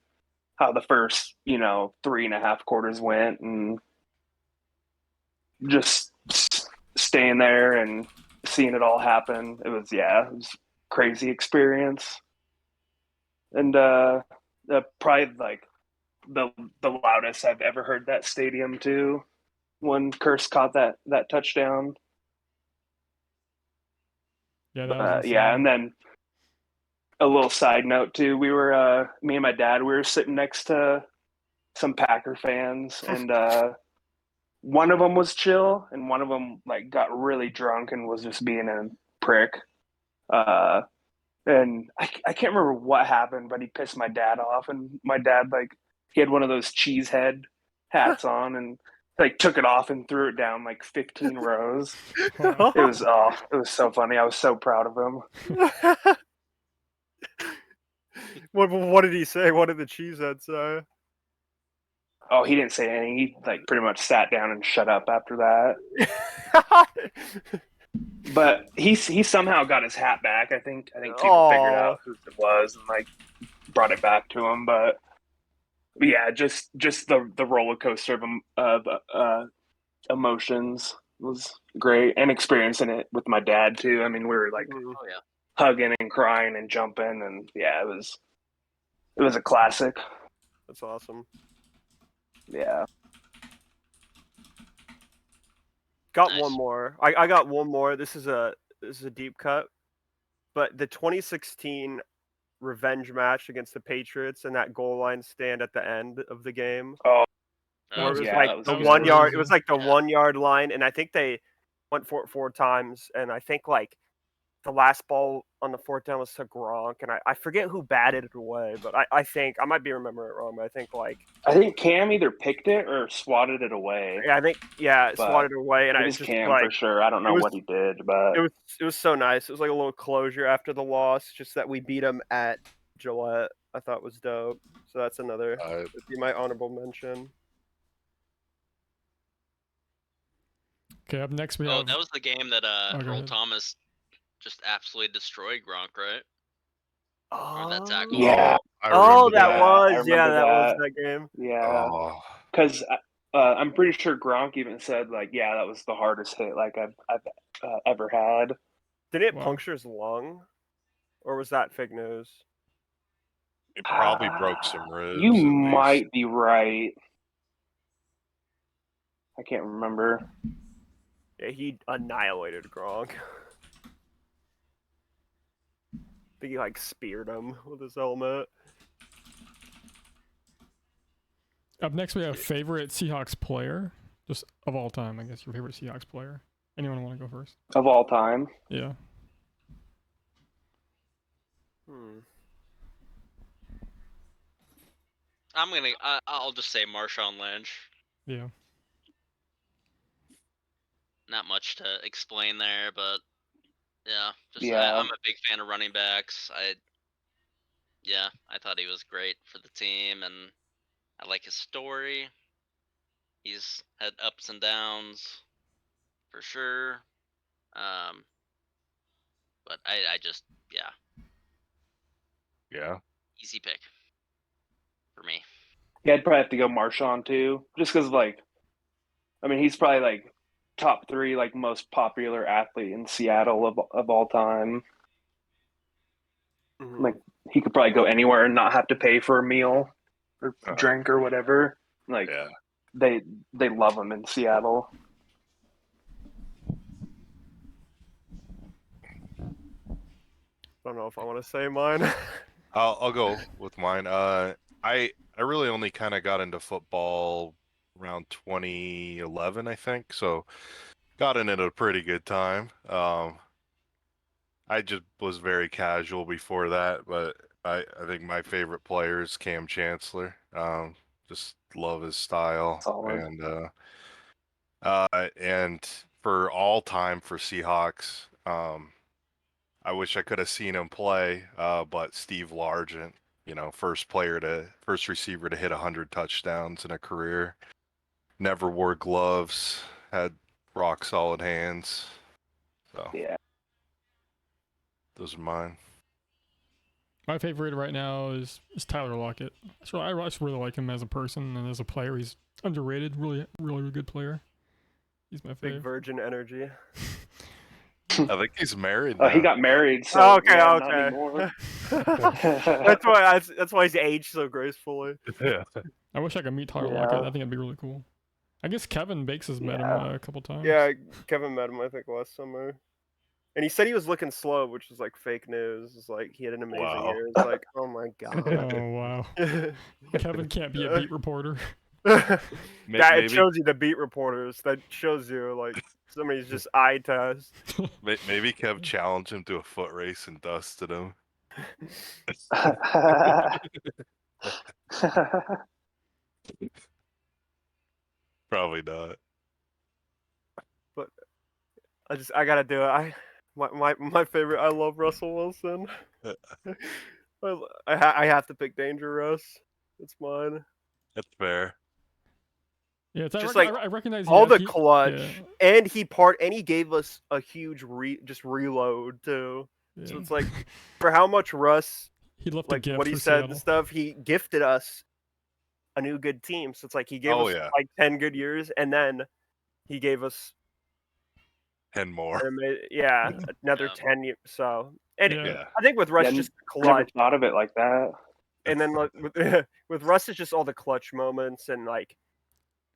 how the first, 3.5 quarters went, and just staying there and seeing it all happen. It was a crazy experience. And probably like the loudest I've ever heard that stadium too, when Curse caught that touchdown. Yeah, that was insane. yeah, and then a little side note too. We were me and my dad. We were sitting next to some Packer fans, and one of them was chill, and one of them like got really drunk and was just being a prick. And I can't remember what happened, but he pissed my dad off, and my dad like he had one of those cheese head hats on, and like took it off and threw it down like 15 rows. It was so funny. I was so proud of him. What did he say? What did the cheesehead say? Oh, he didn't say anything. He like pretty much sat down and shut up after that. But he somehow got his hat back. I think people figured out who it was and like brought it back to him. But yeah, just the roller coaster of emotions was great, and experiencing it with my dad too. I mean, we were like hugging and crying and jumping, and yeah, it was a classic. That's awesome. Yeah. Got Nice. one more. I got one more. This is a deep cut. But the 2016 revenge match against the Patriots and that goal line stand at the end of the game. Oh, That Where was it was yeah, like that was the good. 1 yard. It crazy. was like the Yeah. 1 yard line, and I think they went for it 4 times. And I think like the last ball on the 4th down was to Gronk, and I forget who batted it away, but I think I might be remembering it wrong, but I think Cam either picked it or swatted it away. yeah, it But swatted it away, and It I was just Cam like for sure. I don't know was- what he did, but it was so nice. It was like a little closure after the loss, just that we beat them at Gillette. I thought was dope. So that's another. That'd be my honorable mention. Okay, up next we Oh, have. that was the game that go Earl ahead. Thomas just absolutely destroyed Gronk, right? Or that tackle. yeah, I Oh, remember that I was remember that was that. that game. Yeah, Oh, because I'm pretty sure Gronk even said like, yeah, that was the hardest hit like I've ever had. Did it Wow. puncture his lung, or was that fake news? it probably broke some ribs. You at least. might be right. I can't remember. Yeah, he annihilated Gronk. I think he like speared him with his helmet. Up next we have favorite Seahawks player, just of all time. I guess your favorite Seahawks player. Anyone want to go first? Of all time. Yeah. I'll just say Marshawn Lynch. Yeah. Not much to explain there, but yeah, Yeah. I'm a big fan of running backs. I thought he was great for the team, and I like his story. He's had ups and downs, for sure. But I just Yeah. easy pick for me. Yeah, I'd probably have to go Marshawn too, just because like, I mean, he's probably like top 3 like most popular athlete in Seattle of all time. Like he could probably go anywhere and not have to pay for a meal or drink or whatever. Like Yeah. they love him in Seattle. I don't know if I want to say mine. I'll go with mine. I really only kind of got into football around 2011, I think. So got in at a pretty good time. I just was very casual before that, but I think my favorite player is Cam Chancellor. Just love his style. Solid. And for all time for Seahawks, I wish I could have seen him play, but Steve Largent, first receiver to hit 100 touchdowns in a career. Never wore gloves, had rock solid hands. So Yeah. those are mine. My favorite right now is Tyler Lockett. So I just really like him as a person and as a player. He's underrated, really, really good player. He's my Big favorite. virgin energy. I think he's married Oh, now. he got married. So Oh, okay, yeah, not okay. anymore. That's why he's aged so gracefully. Yeah. I wish I could meet Tyler Yeah. Lockett. I think it'd be really cool. I guess Kevin Bakes has met him Yeah. a couple times. Yeah, Kevin met him I think last summer. And he said he was looking slow, which was like fake news. It's like he had an amazing Wow. year. It's like, oh my god. Oh wow. Kevin can't be a beat reporter. That Maybe it shows you the beat reporters. That shows you like somebody's just eye test. maybe Kev challenged him to a foot race and dusted him. Probably not. But I gotta do it. My favorite. I love Russell Wilson. I have to pick Dangerous. It's mine. That's fair. Yeah, it's Just I recognize All the he- clutch, yeah, and he gave us a huge reload too. So yeah. it's like for how much Russ he left like a gift what he for said Seattle. and stuff, he gifted us a new good team. So it's like he gave Oh, us yeah. like 10 good years, and then he gave us 10 more. yeah, Yeah. another Yeah. 10 years. So and Yeah. Yeah. I think with Russ Yeah, just Never clutch, thought of it like that. and then like, with Russ it's just all the clutch moments and like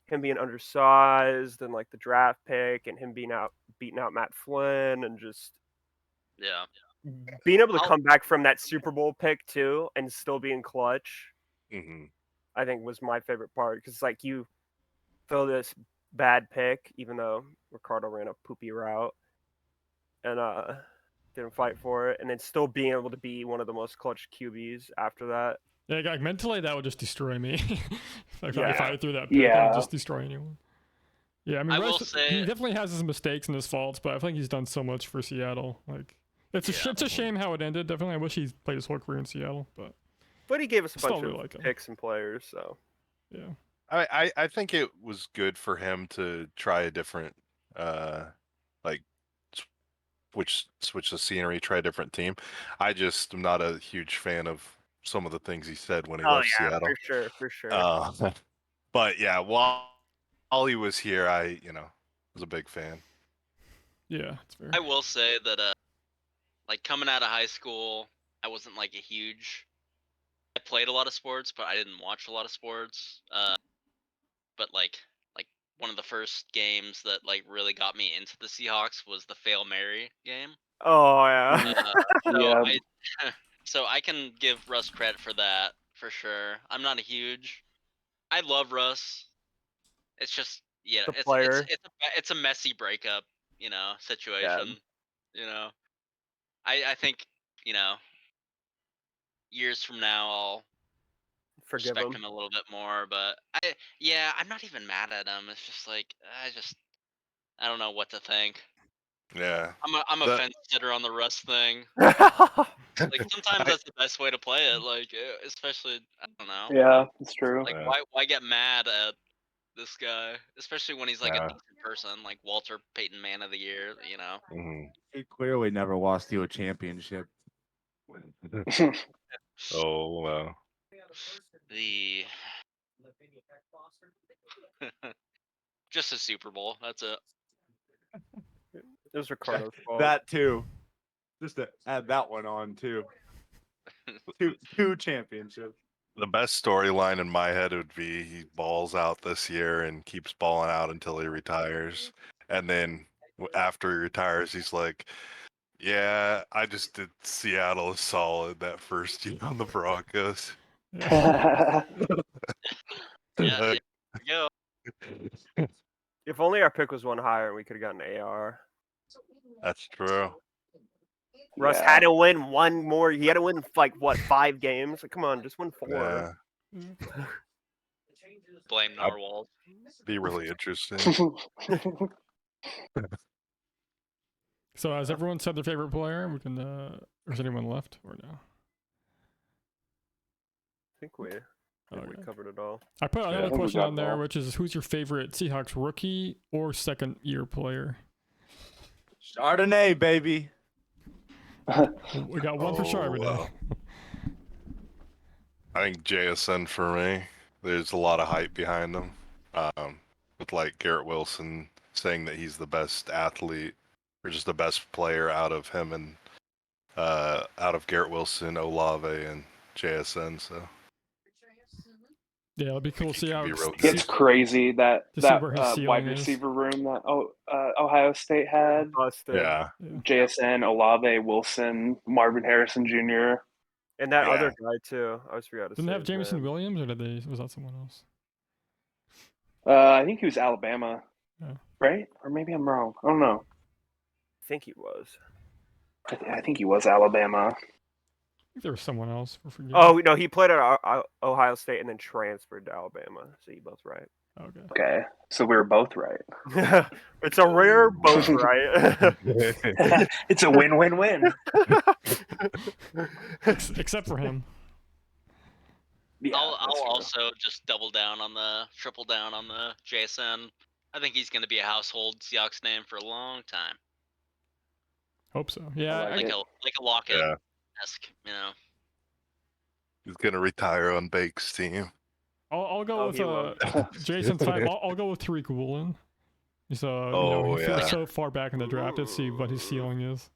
him being undersized and like the draft pick and him beating out Matt Flynn and just Yeah. being able to I'll- come back from that Super Bowl pick too and still being clutch. Hmm. I think was my favorite part because like you throw this bad pick, even though Ricardo ran a poopy route and didn't fight for it, and then still being able to be one of the most clutch QBs after that. Yeah, like mentally that would just destroy me. If Yeah. I threw that pick, it Yeah. would just destroy anyone. Yeah, I mean, I will Russ, say- he definitely has his mistakes and his faults, but I think he's done so much for Seattle. Like, it's a Yeah. it's a shame how it ended. Definitely, I wish he played his whole career in Seattle, but But he gave us a Still bunch really of like him. picks and players, so yeah, I think it was good for him to try a different like switch the scenery, try a different team. I just am not a huge fan of some of the things he said when he left Seattle. for sure. But yeah, while he was here, I was a big fan. yeah, it's fair. I will say that like coming out of high school, I wasn't like a huge. I played a lot of sports, but I didn't watch a lot of sports. But like one of the first games that like really got me into the Seahawks was the Fail Mary game. Oh yeah. So Yeah. so I can give Russ credit for that for sure. I'm not a huge. I love Russ. It's just The player. it's a messy breakup, situation. I think years from now I'll Forgive respect him. him a little bit more, but I'm not even mad at him. It's just like I don't know what to think. Yeah. I'm a The- fence sitter on the Russ thing. Yeah, Like sometimes I- that's the best way to play it. Like especially I don't know. Yeah, it's true. Like Yeah. why get mad at this guy, especially when he's like Yeah. a decent person, like Walter Payton Man of the Year. Mhm. He clearly never lost you a championship. Oh wow. The just a Super Bowl. That's it. it was Ricardo's fault. That too. Just to add that one on too. Two championships. The best storyline in my head would be he balls out this year and keeps balling out until he retires. And then after he retires, he's like, yeah, I just did Seattle solid that first year on the Broncos. Yeah. Yeah, Like, there you go. If only our pick was one higher, we could have gotten AR. That's true. Russ Yeah. had to win one more. He had to win like what 5 games? Like, come on, just win 4. Yeah, Blame Narwhal. be really interesting. So has everyone said their favorite player? We can. Or is anyone left or no? I think we Okay. covered it all. I put Yeah, I another think we question got on it there, all. which is who's your favorite Seahawks rookie or second year player? Chardonnay, baby. We got one for Oh, Charbonnet. wow. I think JSN for me. There's a lot of hype behind him. With like Garrett Wilson saying that he's the best athlete or just the best player out of him and out of Garrett Wilson, Olave, and JSN. So Yeah, it'll be cool to see how be real see- good. It's crazy that To see that where his wide ceiling is. receiver room that Ohio State had. Busted. Yeah. JSN, Olave, Wilson, Marvin Harrison Jr. And that Yeah. other guy too. I always forgot to Didn't say they have his Jameson name. Williams, or was that someone else? I think he was Alabama, Yeah. right? Or maybe I'm wrong. I don't know. I think he was. I think he was Alabama. I think there was someone else. We're forgetting. Oh no, he played at Ohio State and then transferred to Alabama. So you both right. Okay. Okay, so we were both right. It's a rare both right. It's a win-win-win. Except for him. Yeah, I'll that's true. also just triple down on the JSN. I think he's going to be a household Seahawks name for a long time. Hope so. Yeah. like it. Like a Lockett-esque, you know. He's gonna retire on Bake's team. I'll go Oh, with he will. Jason 5. I'll go with Tariq Woolen. He's he's so far back in the draft. Let's see what his ceiling is.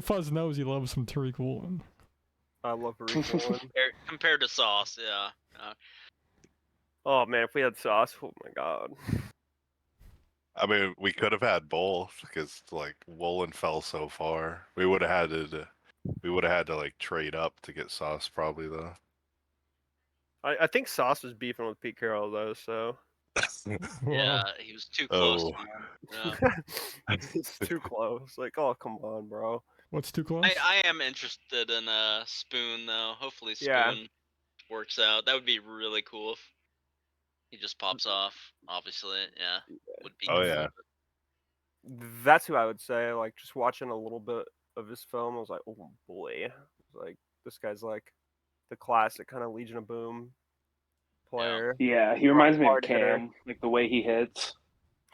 Fuzz knows he loves some Tariq Woolen. I love Rico. Compared to Sauce, yeah. Oh man, if we had Sauce, oh my god. I mean, we could have had both because like Woolen fell so far. We would have had to like trade up to get Sauce probably though. I think Sauce was beefing with Pete Carroll though, so Yeah, he was too close. Oh. Yeah. it's too close. Like, oh come on, bro. What's too close? I am interested in Spoon though. Hopefully Spoon Yeah. works out. That would be really cool if he just pops off. Obviously, yeah. Would be. Oh yeah. That's who I would say. Like, just watching a little bit of his film, I was like, oh boy. Like, this guy's like the classic kind of Legion of Boom player. Yeah, he reminds me of Hard hitter. Cam, like the way he hits.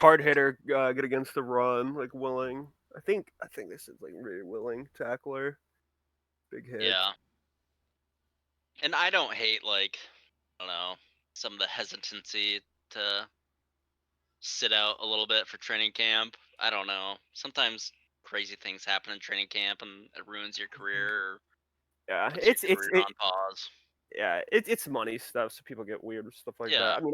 Hard hitter, good against the run, like willing. I think this is like really willing tackler. Big hit. Yeah. And I don't hate I don't know, some of the hesitancy to sit out a little bit for training camp. I don't know. Sometimes crazy things happen in training camp and it ruins your career or Yeah, puts your career on pause. Yeah, it's money stuff, so people get weird with stuff like Yeah. that. I mean,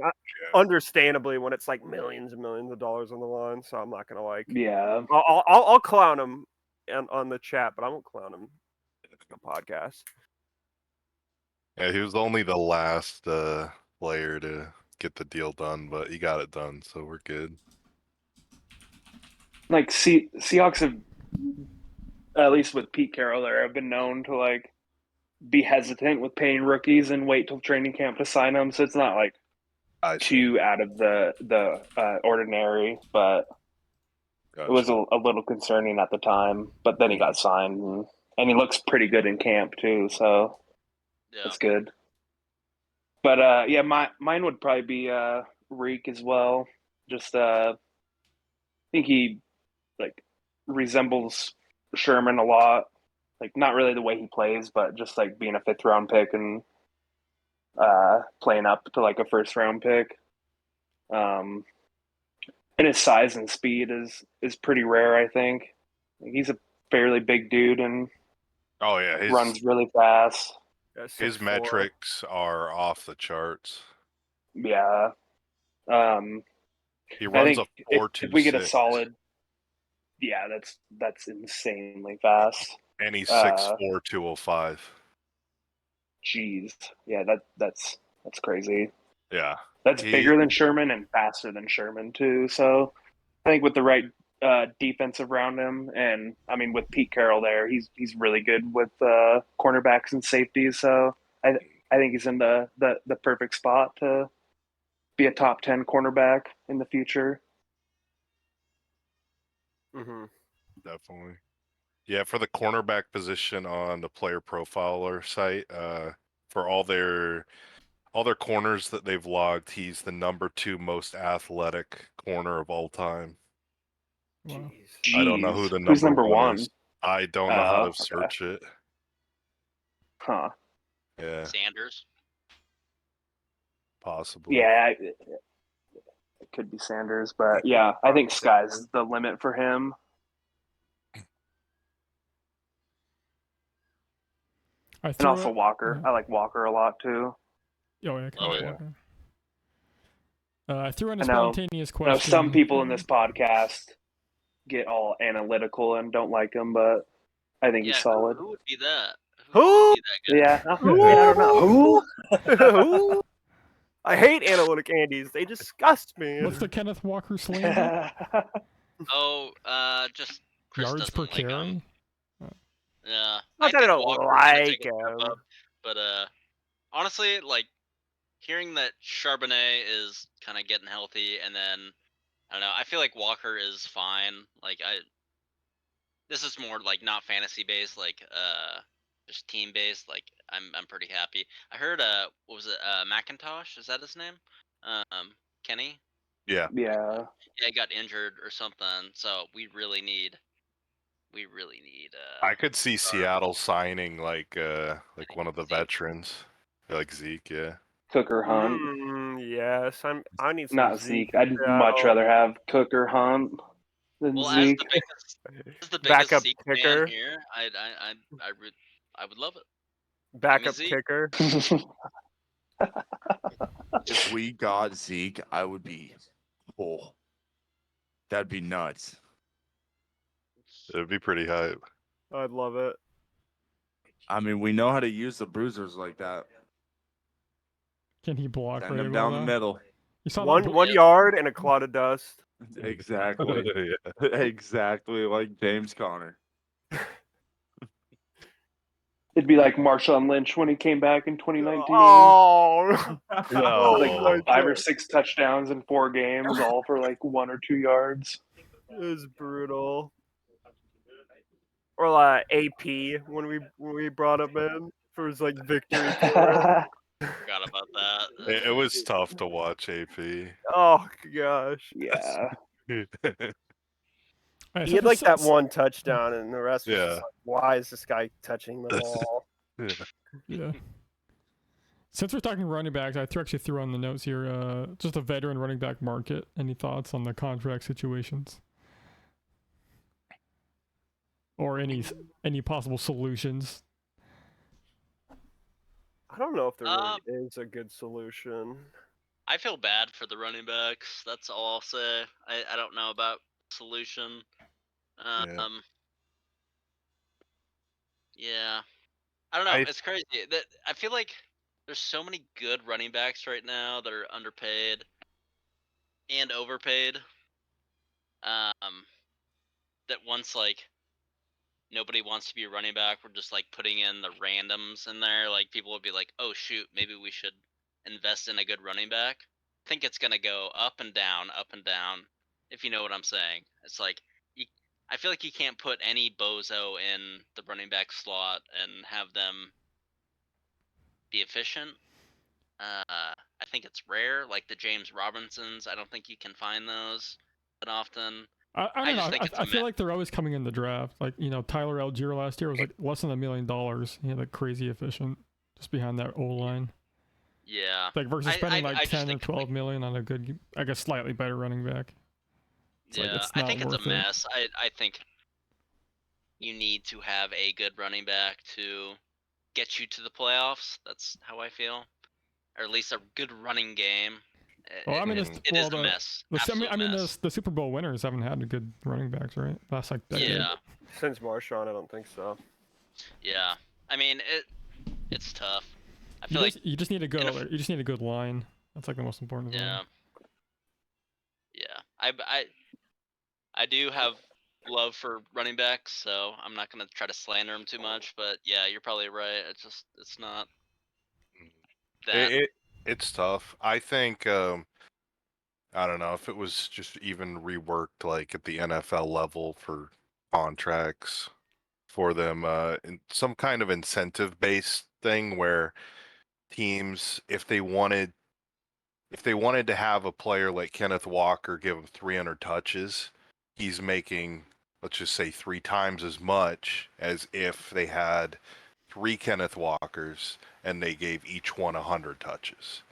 understandably, when it's like millions and millions of dollars on the line, so I'm not gonna like. Yeah, I'll clown him on the chat, but I won't clown him on the podcast. Yeah, he was only the last player to get the deal done, but he got it done, so we're good. like Seahawks have, at least with Pete Carroll there, have been known to like be hesitant with paying rookies and wait till training camp to sign them. So it's not like too out of the ordinary, but Gotcha. it was a little concerning at the time. But then he got signed, and he looks pretty good in camp too. So that's good. But yeah, mine would probably be Reek as well. Just I think he like resembles Sherman a lot. Like not really the way he plays, but just like being a 5th round pick and playing up to like a 1st round pick. And his size and speed is pretty rare, I think. He's a fairly big dude and runs really fast. Yeah, His 6'4". metrics are off the charts. Yeah. He runs I think a 4.26. if we get a solid, yeah, that's insanely fast. And he's 6'4", 205. Jeez, yeah, that's crazy. Yeah, that's bigger than Sherman and faster than Sherman too. So I think with the right defense around him, and I mean with Pete Carroll there, he's really good with cornerbacks and safeties. So I think he's in the perfect spot to be a top 10 cornerback in the future. Mm-hmm. Definitely. Yeah, for the cornerback position on the player profiler site, for all their corners that they've logged, he's the number 2 most athletic corner of all time. Wow. I don't know who the Who's number one one is. I don't know how to search it. Huh. Yeah. Sanders. Possibly. Yeah, it could be Sanders, but yeah, I think sky's the limit for him. And also Walker. I like Walker a lot too. Oh yeah, Oh, Kenneth yeah. Walker. I threw in a I know- spontaneous I know question. some people in this podcast get all analytical and don't like him, but I think Yeah, he's solid. Who would be that? Who? Would be that guy? Yeah, Who? I don't know. Who? I hate analytic Andes. They disgust me. What's the Kenneth Walker slander? Oh, just Chris Yards per doesn't like him. carry. Yeah, Not that I don't Walker's gonna like take a step him. up, but honestly, like hearing that Charbonnet is kind of getting healthy, and then I don't know. I feel like Walker is fine. Like this is more like not fantasy based, like just team based. Like I'm pretty happy. I heard what was it, McIntosh? Is that his name? Kenny. Yeah. Yeah. Yeah, he got injured or something. So we really need. I could see Seattle signing like one of the Zeke. veterans, like Zeke. Yeah. Cooker Hunt. Yes, I need some Not Zeke. Zeke. I'd much rather have Cooker Hunt than Well, Zeke. as the biggest Backup Zeke kicker. fan here, I would love it. Backup Zeke. kicker. If we got Zeke, I would be, that'd be nuts. It'd be pretty hype. I'd love it. I mean, we know how to use the bruisers like that. Can he block Send really them well, down the though? middle. You saw that One yard and a clod of dust. Exactly. Yeah. Exactly like James Conner. It'd be like Marshawn Lynch when he came back in 2019. Oh, No. Like 5 or 6 touchdowns in 4 games, all for like 1 or 2 yards. it was brutal. Or like AP when we brought him in for his like victory tour. Forgot about that. It was tough to watch AP. Oh gosh, Yeah. Alright, he so had for like that s- one touchdown, and the rest was Yeah. just like, why is this guy touching the ball? Yeah. Since we're talking running backs, I actually threw on the notes here just a veteran running back market. Any thoughts on the contract situations? Or any possible solutions? I don't know if there Um, really is a good solution. I feel bad for the running backs. That's all I'll say. I don't know about solution. Yeah. I don't know. It's crazy. That I feel like there's so many good running backs right now that are underpaid and overpaid. That once like nobody wants to be a running back, we're just like putting in the randoms in there. Like people would be like, "Oh shoot, maybe we should invest in a good running back." I think it's gonna go up and down, if you know what I'm saying. It's like I feel like you can't put any bozo in the running back slot and have them be efficient. I think it's rare, like the James Robinsons. I don't think you can find those that often. I don't just know. think it's I a feel like they're always coming in the draft. Like, Tyler Algier last year was like less than $1 million. He had like crazy efficient just behind that O line. Yeah. Like versus spending I like just 10 or think, 12 million on a good, I guess, slightly better running back. Yeah, it's I not think it's a worth it. mess. I think you need to have a good running back to get you to the playoffs. That's how I feel, or at least a good running game. Well, I mean, it is a mess. Absolute mess. The Super Bowl winners haven't had good running backs, right? Last like decade. Yeah, Since Marshawn, I don't think so. yeah. I mean, it's tough. I You feel like you just need a good you just need a good line. That's like the most important thing. yeah, yeah. I do have love for running backs, so I'm not gonna try to slander them too much. But yeah, you're probably right. It's not that. It's tough. I think I don't know if it was just even reworked like at the NFL level for contracts for them in some kind of incentive based thing where teams if they wanted to have a player like Kenneth Walker give him 300 touches, he's making, let's just say, 3 times as much as if they had 3 Kenneth Walkers and they gave each one 100 touches.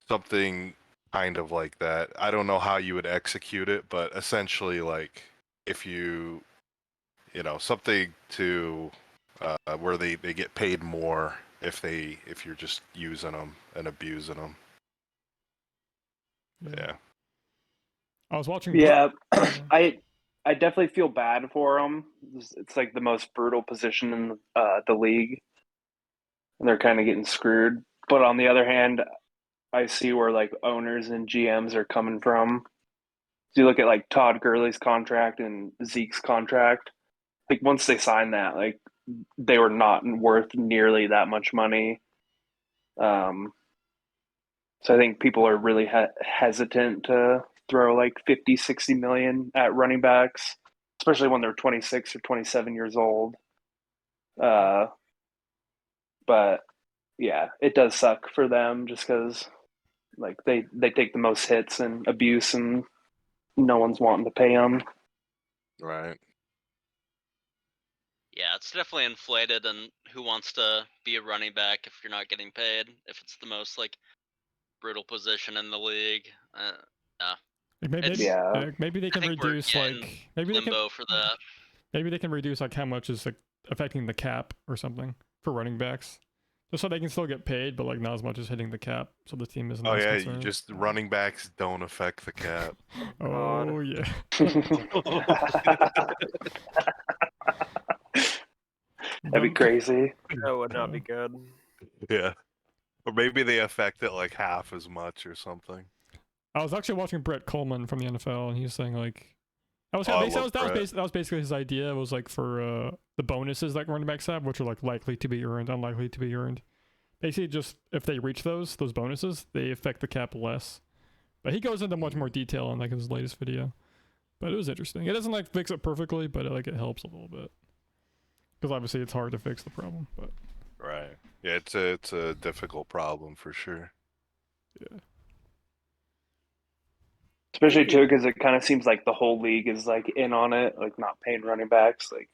Something kind of like that. I don't know how you would execute it, but essentially, like, if something to where they get paid more if you're just using them and abusing them. Yeah. I was watching. Yeah, I definitely feel bad for them. It's like the most brutal position in the league, and they're kind of getting screwed. But on the other hand, I see where like owners and GMs are coming from. So you look at like Todd Gurley's contract and Zeke's contract. Like once they signed that, like they were not worth nearly that much money. So I think people are really hesitant to throw like 50, 60 million at running backs, especially when they're 26 or 27 years old. But yeah, it does suck for them just because like they take the most hits and abuse and no one's wanting to pay them. Right. Yeah, it's definitely inflated, and who wants to be a running back if you're not getting paid? If it's the most like brutal position in the league, Maybe they I can think we're reduce getting like maybe they can limbo for that. maybe they can reduce like how much is like affecting the cap or something for running backs, just so they can still get paid, but like not as much as hitting the cap, so the team isn't. Oh as yeah, concerned. just running backs don't affect the cap. Oh yeah. That'd be crazy. That would not be good. Yeah. Or maybe they affect it like half as much or something. I was actually watching Brett Coleman from the NFL, and he was saying like that was basically his idea. It was like for the bonuses that running backs have, which are like likely to be earned, unlikely to be earned. Basically, just if they reach those bonuses, they affect the cap less. But he goes into much more detail in like his latest video. But it was interesting. It doesn't like fix it perfectly, but it helps a little bit. Because obviously it's hard to fix the problem, but right. Yeah, it's a difficult problem for sure. Yeah. Especially too, because it kind of seems like the whole league is like in on it, like not paying running backs. Like,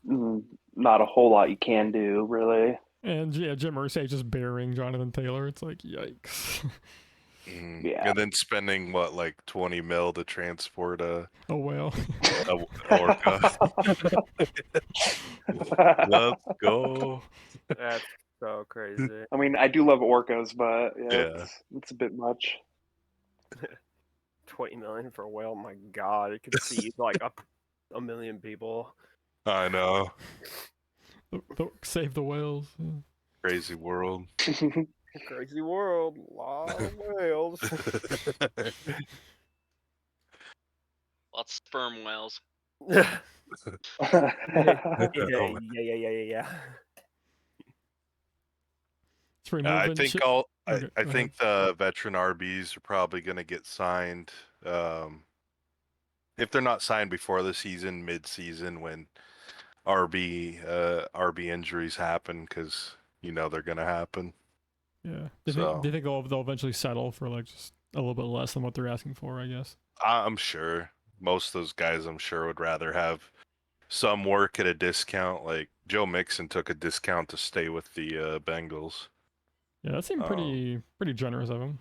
not a whole lot you can do, really. And yeah, Jim Irsay just burying Jonathan Taylor. It's like yikes. Yeah. And then spending what, like 20 mil to transport a whale. orca. Let's go. That's so crazy. I mean, I do love orcas, but Yeah. it's a bit much. 20 million for a whale. My God, it could feed like a million people. I know. Save the whales. Crazy world. Crazy world. A lot of whales. Lots of sperm whales. yeah. I think the veteran RBs are probably going to get signed. If they're not signed before the season, mid-season, when RB injuries happen, because they're going to happen. Yeah. Do you think they'll eventually settle for like just a little bit less than what they're asking for? I guess. I'm sure most of those guys, would rather have some work at a discount. Like Joe Mixon took a discount to stay with the Bengals. Yeah, that seemed pretty generous of him.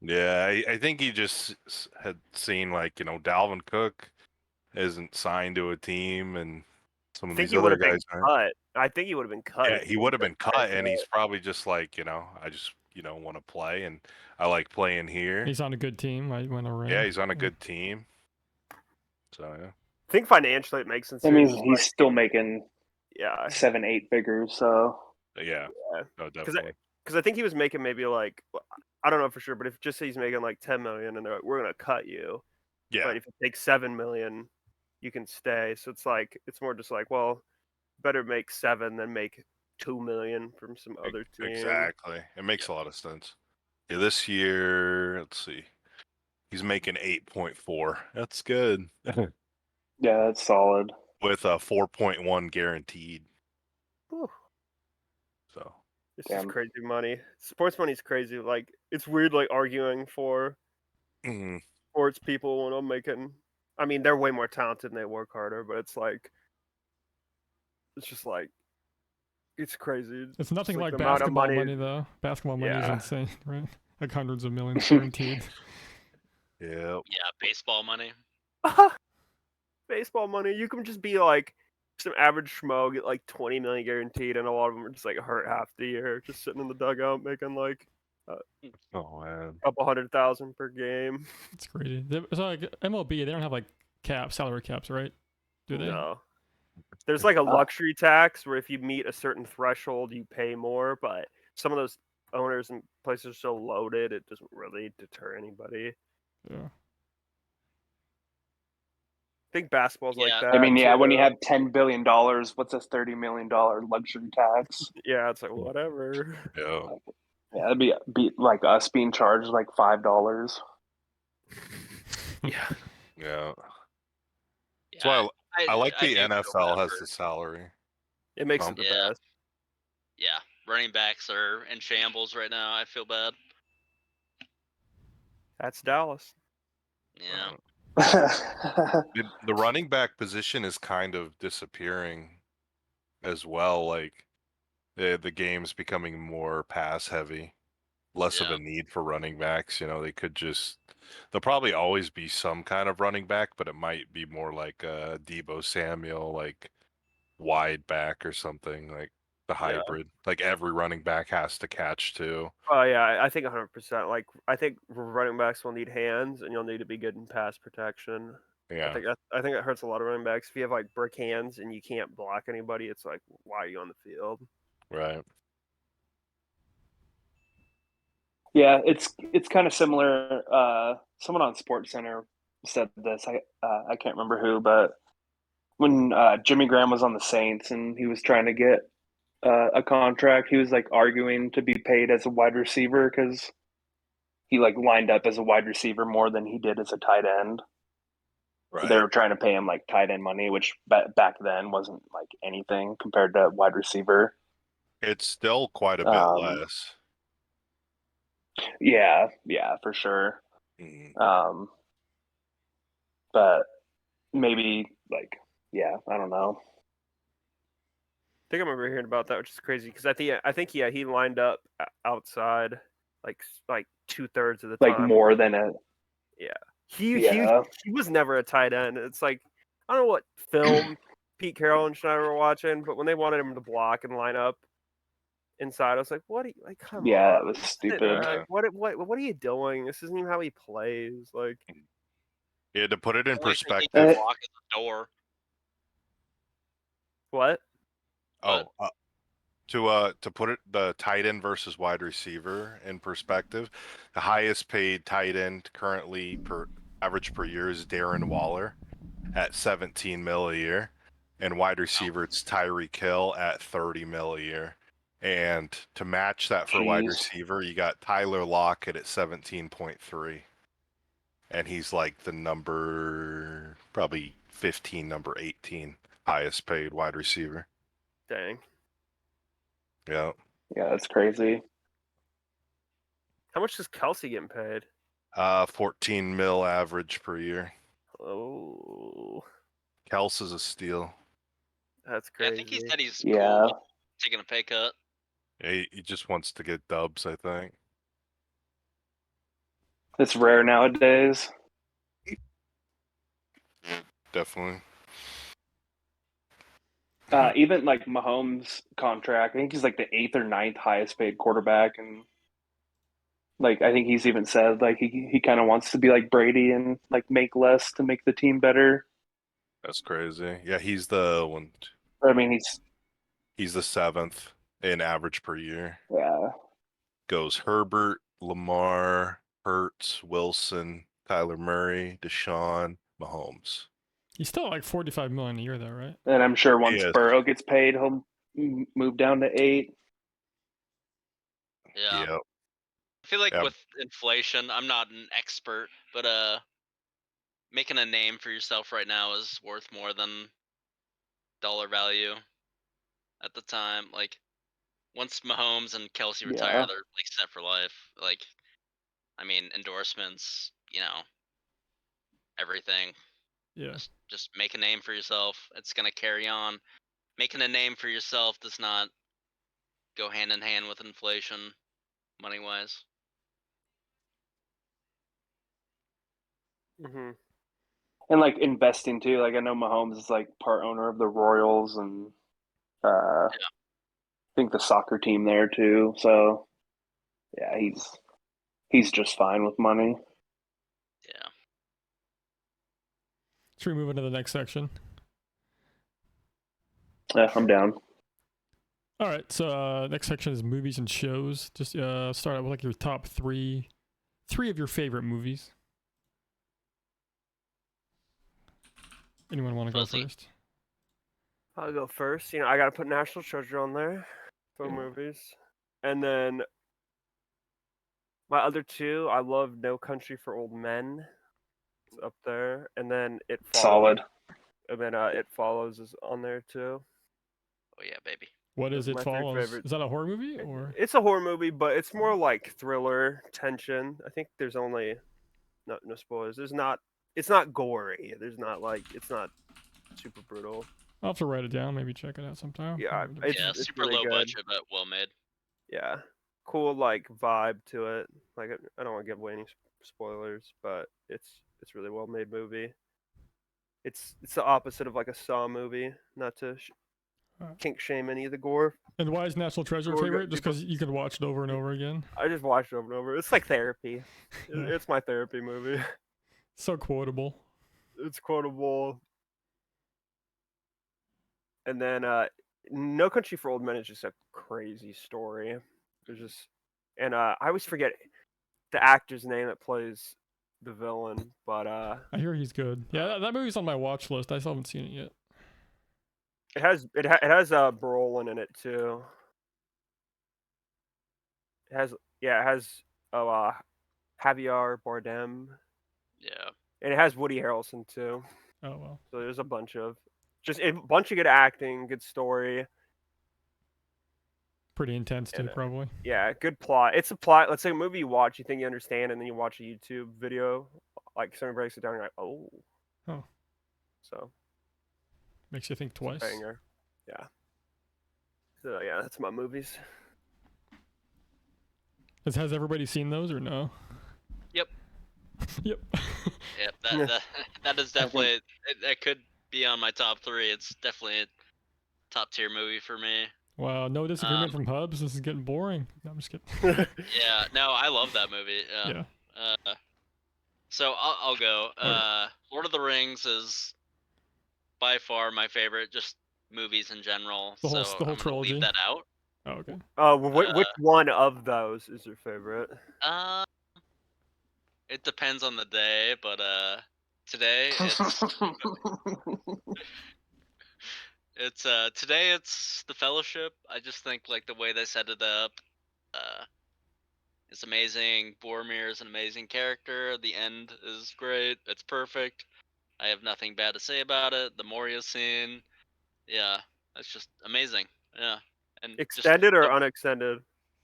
Yeah, I think he just had seen like Dalvin Cook isn't signed to a team, and some of these other guys aren't. I think he would have been cut. Yeah, he would have been cut, and he's probably just like I just want to play, and I like playing here. He's on a good team. Yeah, he's on a good team. So yeah. I think financially it makes sense. That means he's still making 7-8 figures. So yeah. No, definitely. Because I think he was making maybe like, I don't know for sure, but if just say he's making like 10 million and they're like, we're gonna cut you. Yeah. But if you take 7 million, you can stay. So it's like it's more just like, well, better make 7 than make 2 million from some other team. Exactly. It makes a lot of sense. Yeah, this year, let's see. He's making 8.4. That's good. Yeah, that's solid. With a 4.1 guaranteed. Whew. So it's just crazy money. Sports money is crazy. Like it's weird, like arguing for sports people when I'm making. I mean, they're way more talented and they work harder, but it's like, it's just like, it's crazy. It's nothing like basketball money though. Basketball money is insane, right? Like hundreds of millions guaranteed. Yeah. Yeah, baseball money. Baseball money. You can just be like some average schmo get like 20 million guaranteed, and a lot of them are just like hurt half the year, just sitting in the dugout making like Oh man. a couple 100,000 per game. It's crazy. So like MLB, they don't have like salary caps, right? Do they? No. There's like a luxury tax where if you meet a certain threshold, you pay more, but some of those owners and places are so loaded, it doesn't really deter anybody. Yeah. I think basketball's like Yeah. that. I mean, yeah, when you too. have $10 billion, what's a $30 million luxury tax? Yeah, it's like whatever. Yeah. Yeah, it'd be like us being charged like $5. Yeah. Yeah. Yeah, That's why I like I the do feel NFL bad has for- the salary. It makes it the Yeah. best. Yeah, running backs are in shambles right now. I feel bad. That's Dallas. Yeah. The running back position is kind of disappearing as well. Like the game's becoming more pass heavy, less of Yeah. a need for running backs. They could there'll probably always be some kind of running back, but it might be more like Debo Samuel, like wide back or something, like the Yeah. hybrid. Like every running back has to catch too. Oh yeah, I think 100%. Like I think running backs will need hands, and you'll need to be good in pass protection. Yeah. I think it hurts a lot of running backs if you have like brick hands and you can't block anybody. It's like, why are you on the field? Right. Yeah, it's kind of similar. Someone on Sports Center said this. I can't remember who, but when Jimmy Graham was on the Saints and he was trying to get a contract, he was like arguing to be paid as a wide receiver because he like lined up as a wide receiver more than he did as a tight end. Right. They were trying to pay him like tight end money, which back then wasn't like anything compared to wide receiver. It's still quite a bit less. Yeah, for sure. But maybe like, yeah, I don't know. I think I remember hearing about that, which is crazy because I think he lined up outside like 2/3 of the time. Like more than a He was never a tight end. It's like I don't know what film Pete Carroll and Schneider were watching, but when they wanted him to block and line up inside, I was like, "What? Come on!" that was stupid. Like, what are you doing? This isn't even how he plays. Like, Yeah, to put it in The only thing he perspective. can block is the door. what? Oh, to put it the tight end versus wide receiver in perspective, the highest paid tight end currently per average per year is Darren Waller at 17 mil a year, and wide receiver it's Tyreek Hill at 30 mil a year. And to match that for wide receiver, you got Tyler Lockett at 17.3, and he's like the number probably 15, number 18 highest paid wide receiver. Dang. Yeah. Yeah, that's crazy. How much is Kelsey getting paid? 14 mil average per year. Oh, Kels is a steal. that's Yeah, crazy. I think he said he's Yeah. cool with taking a pay cut. Yeah, he just wants to get dubs, I think. It's rare nowadays. Definitely. Even like Mahomes' contract, I think he's like the 8th or 9th highest paid quarterback, and like I think he's even said like he kind of wants to be like Brady and like make less to make the team better. That's crazy. Yeah, he's the one. I mean, He's the 7th in average per year. yeah. Goes Herbert, Lamar, Hurts, Wilson, Kyler Murray, Deshaun, Mahomes. He's still like 45 million a year, though, right? And I'm sure once Yes. Burrow gets paid, he'll move down to 8. Yeah. Yep. I feel like Yeah. with inflation, I'm not an expert, but making a name for yourself right now is worth more than dollar value at the time. Like once Mahomes and Kelsey retire, Yeah. they're like set for life. Like, I mean, endorsements, everything. Yeah. Just make a name for yourself. It's gonna carry on. Making a name for yourself does not go hand in hand with inflation, money wise. Mm-hmm. And like investing too. Like I know Mahomes is like part owner of the Royals and I think the soccer team there too. So yeah, he's just fine with money. Yeah. Should we move into the next section? Yeah, I'm down. All right, so next section is movies and shows. Just start out with like your top three of your favorite movies. Anyone want to go Fuzzy. first? I'll go first. I gotta put National Treasure on there for movies, and then my other two, I love No Country for Old Men. It's up there, and then It Follows. Solid. And then It Follows is on there too. Oh yeah, baby. What is Those are It my three Follows? favorites. Is that a horror movie or? It's a horror movie, but it's more like thriller, tension. I think there's only no spoilers. There's not. It's not gory. There's not like it's not super brutal. I'll have to write it down. Maybe check it out sometime. Yeah, it's Super really low good. budget, but well made. Yeah, cool like vibe to it. Like I don't want to give away any spoilers, but it's really well made movie. It's the opposite of like a Saw movie. Not to kink shame any of the gore. And why is National Treasure your Gore favorite? Just because you can watch it over and over again? I just watched it over and over. It's like therapy. It's my therapy movie. So quotable. It's quotable. And then No Country for Old Men is just a crazy story. There's just and I always forget the actor's name that plays the villain, but I hear he's good. Yeah, that movie's on my watch list. I still haven't seen it yet. it has Brolin in it too. It has Javier Bardem. Yeah. And it has Woody Harrelson too. Oh well. So there's a bunch of good acting, good story. Pretty intense too, probably. Yeah, good plot. It's a plot. Let's say a movie you watch, you think you understand, and then you watch a YouTube video, like someone breaks it down, you're like, oh. Oh. So. Makes you think twice. Banger. Yeah. So yeah, that's my movies. Has everybody seen those or no? Yep. Yep. Yep. That is definitely that could be on my top three. It's definitely a top tier movie for me. Wow, no disagreement from Hubs. This is getting boring. No, I'm just kidding. Yeah, no, I love that movie. Yeah. So I'll go. Lord of the Rings is by far my favorite, just movies in general. The whole I'm trilogy. gonna leave that out. Oh, okay. Which one of those is your favorite? It depends on the day, but today it's The Fellowship. I just think like the way they set it up, it's amazing. Boromir is an amazing character. The end is great. It's perfect. I have nothing bad to say about it. The Moria scene, yeah, it's just amazing. Yeah, and extended or unextended?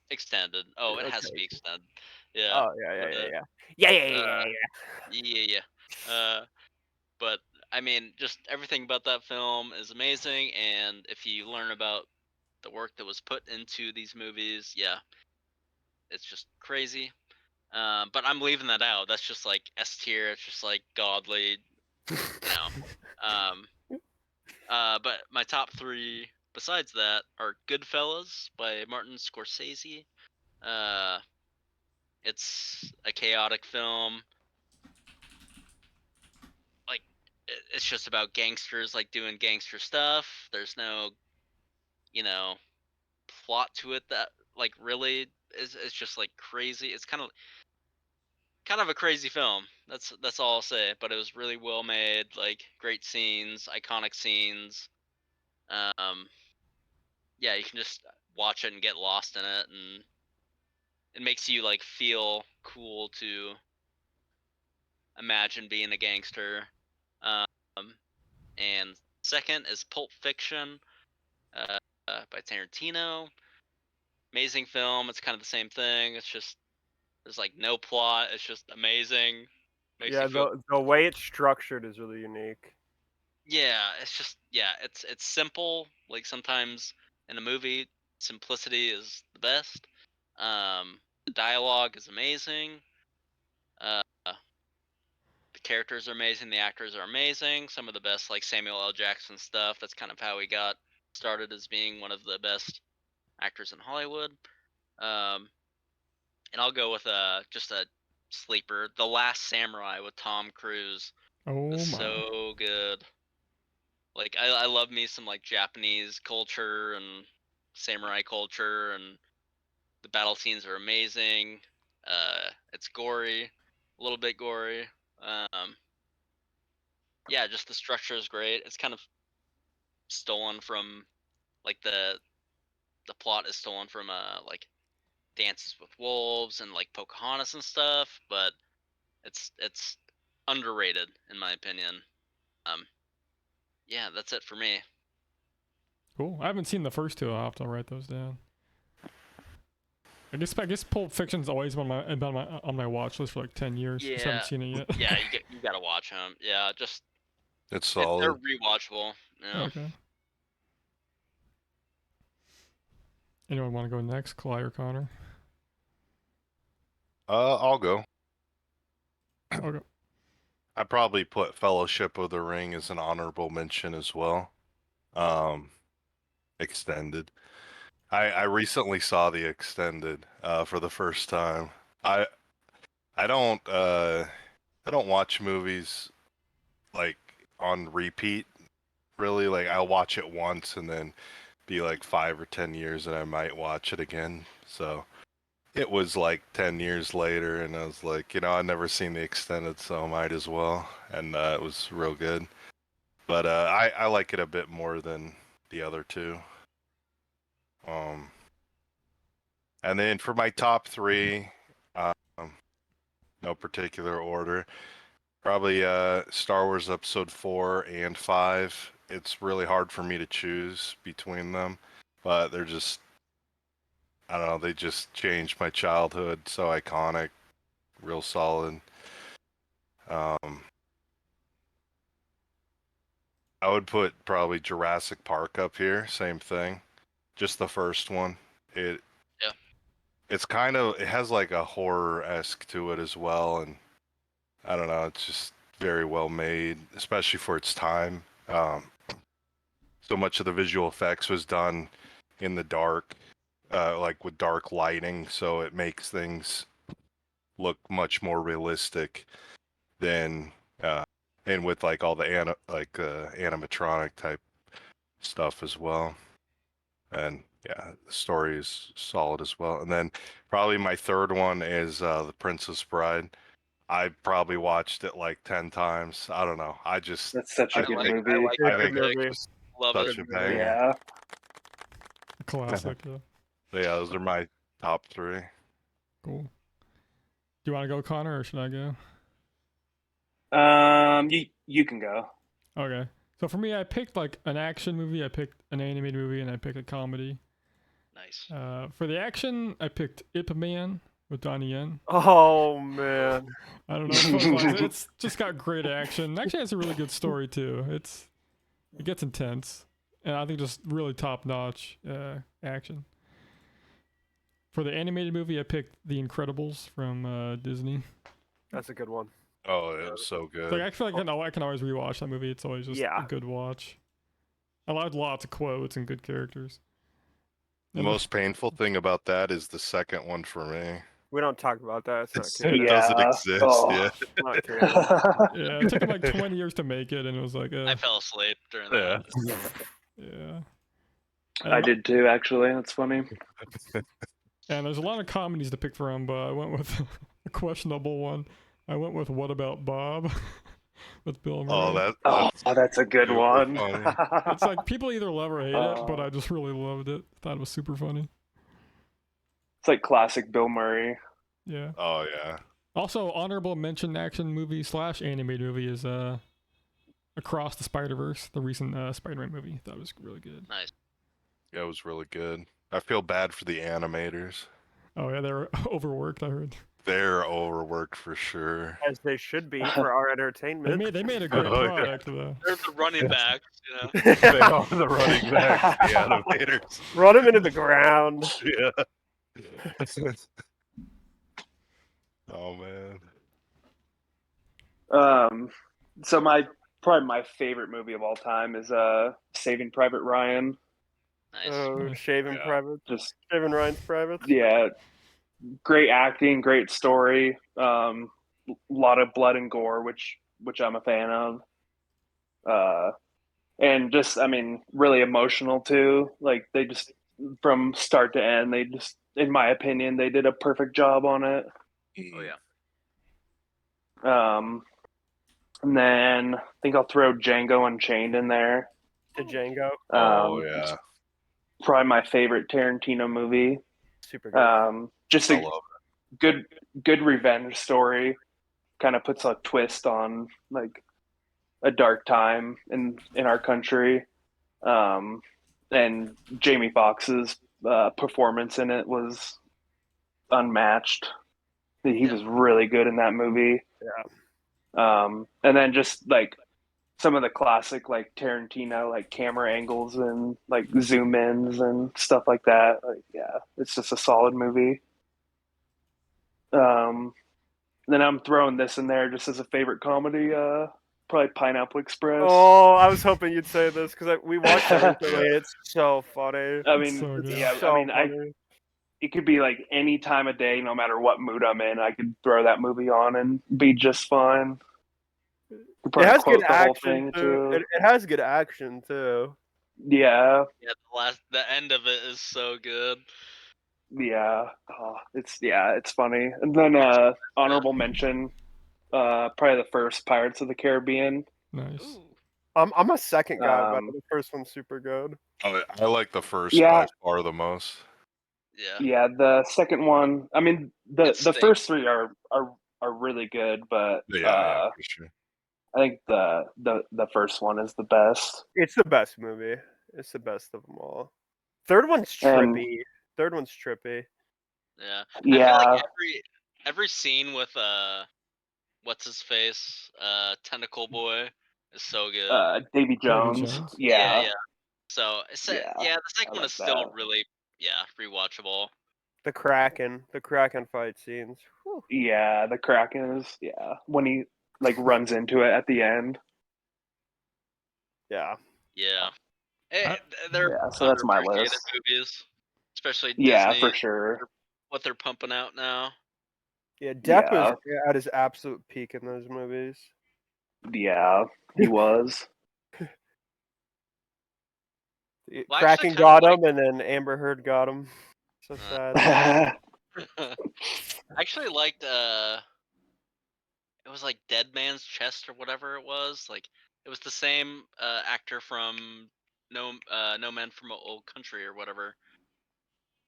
Extended. Oh, it has to be extended. Yeah. Oh yeah. But I mean, just everything about that film is amazing, and if you learn about the work that was put into these movies, yeah, it's just crazy. But I'm leaving that out. That's just like S tier. It's just like godly, But my top three besides that are Goodfellas by Martin Scorsese. It's a chaotic film. Like it's just about gangsters like doing gangster stuff. There's no, plot to it that like really is. It's just like crazy. It's kind of a crazy film. That's all I'll say. But it was really well made. Like great scenes, iconic scenes. Yeah, you can just watch it and get lost in it, and it makes you like feel cool to imagine being a gangster. And second is Pulp Fiction by Tarantino. Amazing film. It's kind of the same thing. It's just there's like no plot. It's just amazing. Makes you feel. The way it's structured is really unique. Yeah, it's just it's simple. Like sometimes in a movie, simplicity is the best. The dialogue is amazing. The characters are amazing. The actors are amazing. Some of the best, like Samuel L. Jackson stuff. That's kind of how he got started as being one of the best actors in Hollywood. And I'll go with just a sleeper, The Last Samurai with Tom Cruise. Oh Was my. so good. Like I love me some like Japanese culture and samurai culture, and the battle scenes are amazing. It's gory, a little bit gory. Yeah, just the structure is great. It's kind of stolen from like the plot is stolen from like Dances with Wolves and like Pocahontas and stuff, but it's underrated in my opinion. Yeah, that's it for me. Cool. I haven't seen the first two. I'll have to write those down. I guess Pulp Fiction's always been on my watch list for like 10 years. Just Yeah. haven't seen it yet. Yeah, you gotta watch them. Yeah, just It's they're solid. rewatchable. Yeah. Okay. Anyone want to go next? Cly or Connor? I'll go. Okay. I probably put Fellowship of the Ring as an honorable mention as well. Extended. I recently saw the extended for the first time. I don't watch movies like on repeat really. Like I'll watch it once and then be like 5 or 10 years and I might watch it again. So it was like 10 years later and I was like, I'd never seen the extended, so I might as well. And it was real good. But I like it a bit more than the other two. And then for my top three, no particular order, probably Star Wars Episode 4 and 5. It's really hard for me to choose between them, but they're just, I don't know, they just changed my childhood. So iconic, real solid. I would put probably Jurassic Park up here, same thing. Just the first one. It's kind of, it has like a horror-esque to it as well, and I don't know, it's just very well made, especially for its time. So much of the visual effects was done in the dark, like with dark lighting, so it makes things look much more realistic than, and with like all the animatronic type stuff as well. And yeah, the story is solid as well. And then probably my third one is The Princess Bride. I probably watched it like 10 times. I don't know. That's such a good movie. I think movie. it's just Love such it. a banger. Yeah. Classic. Yeah. So yeah, those are my top three. Cool. Do you want to go, Connor, or should I go? You can go. Okay. So for me, I picked like an action movie, I picked an animated movie, and I picked a comedy. Nice. For the action, I picked Ip Man with Donnie Yen. Oh man. I don't know. It's just got great action. Actually, has a really good story too. It gets intense, and I think just really top notch action. For the animated movie, I picked The Incredibles from Disney. That's a good one. Oh, it was so good. Like I feel like I can always rewatch that movie. It's always just a good watch. I loved lots of quotes and good characters. The most painful thing about that is the second one for me. We don't talk about that. It's not It canon. doesn't exist. Oh. Yeah. It's not canon. Yeah, it took him like 20 years to make it, and it was like, I fell asleep during that. yeah. I did too, actually. That's funny. And there's a lot of comedies to pick from, but I went with a questionable one. I went with What About Bob with Bill Murray. That's a good one. It's like people either love or hate it, but I just really loved it. Thought it was super funny. It's like classic Bill Murray. Yeah. Oh yeah. Also, honorable mention action movie / animated movie is Across the Spider-Verse, the recent Spider-Man movie. That was really good. Nice. Yeah, it was really good. I feel bad for the animators. Oh yeah, they're overworked, I heard. They're overworked for sure. As they should be for our entertainment. They made a great Oh, yeah. product though. They're the running backs, you know. They are the running backs, the animators. Run them into the ground. Yeah. Oh man. So probably my favorite movie of all time is Saving Private Ryan. Nice. Oh, Nice. Shaving Yeah. Private. Just Shaving Ryan's Privates. yeah, great acting, great story. A lot of blood and gore, which I'm a fan of. And just I mean, really emotional too. Like they just from start to end, they just, in my opinion, they did a perfect job on it. Oh yeah. And then I think I'll throw Django Unchained in there. To Django. Oh yeah. Probably my favorite Tarantino movie. Super good. Just I a love good revenge story. Kind of puts a twist on like a dark time in our country. And Jamie Foxx's performance in it was unmatched. He was really good in that movie. Yeah. And then just like some of the classic like Tarantino like camera angles and like zoom ins and stuff like that. Like yeah, it's just a solid movie. Then I'm throwing this in there just as a favorite comedy. Probably Pineapple Express. Oh, I was hoping you'd say this because we watched it recently. It's so funny. I It's mean, so good. yeah. So I mean, funny. it could be like any time of day, no matter what mood I'm in. I could throw that movie on and be just fine. Could It probably has quote good the whole action thing too. too. It has good action too. Yeah, Yeah, the end of it is so good. yeah. Oh, it's funny. And then honorable mention, probably the first Pirates of the Caribbean. Nice. Ooh. I'm a second guy, but Um, the first one's super good. I like the first Yeah. by far the most. Yeah. Yeah, the second one. I mean, the It stinks. first three are really good, but Yeah, for sure. I think the first one is the best. It's the best movie. It's the best of them all. Third one's And- trippy. Third one's trippy. Yeah. I Yeah, feel like every scene with what's his face? Tentacle Boy is so good. Davy Jones. Jones? Yeah, Yeah. So Yeah, the second I one like is still that. really rewatchable. The Kraken fight scenes. Whew. yeah. The Kraken is when he like runs into it at the end. Yeah. Yeah. I- They're Yeah, so that's my underappreciated list. movies, especially Yeah, Disney. for sure. What they're pumping out now. Yeah, Depp Yeah. was at his absolute peak in those movies. Yeah, he was. Well, I Kraken actually got kinda him, and then Amber Heard got him. So sad. yeah, I actually liked it was like Dead Man's Chest or whatever it was. Like it was the same actor from No Man from Old Country or whatever.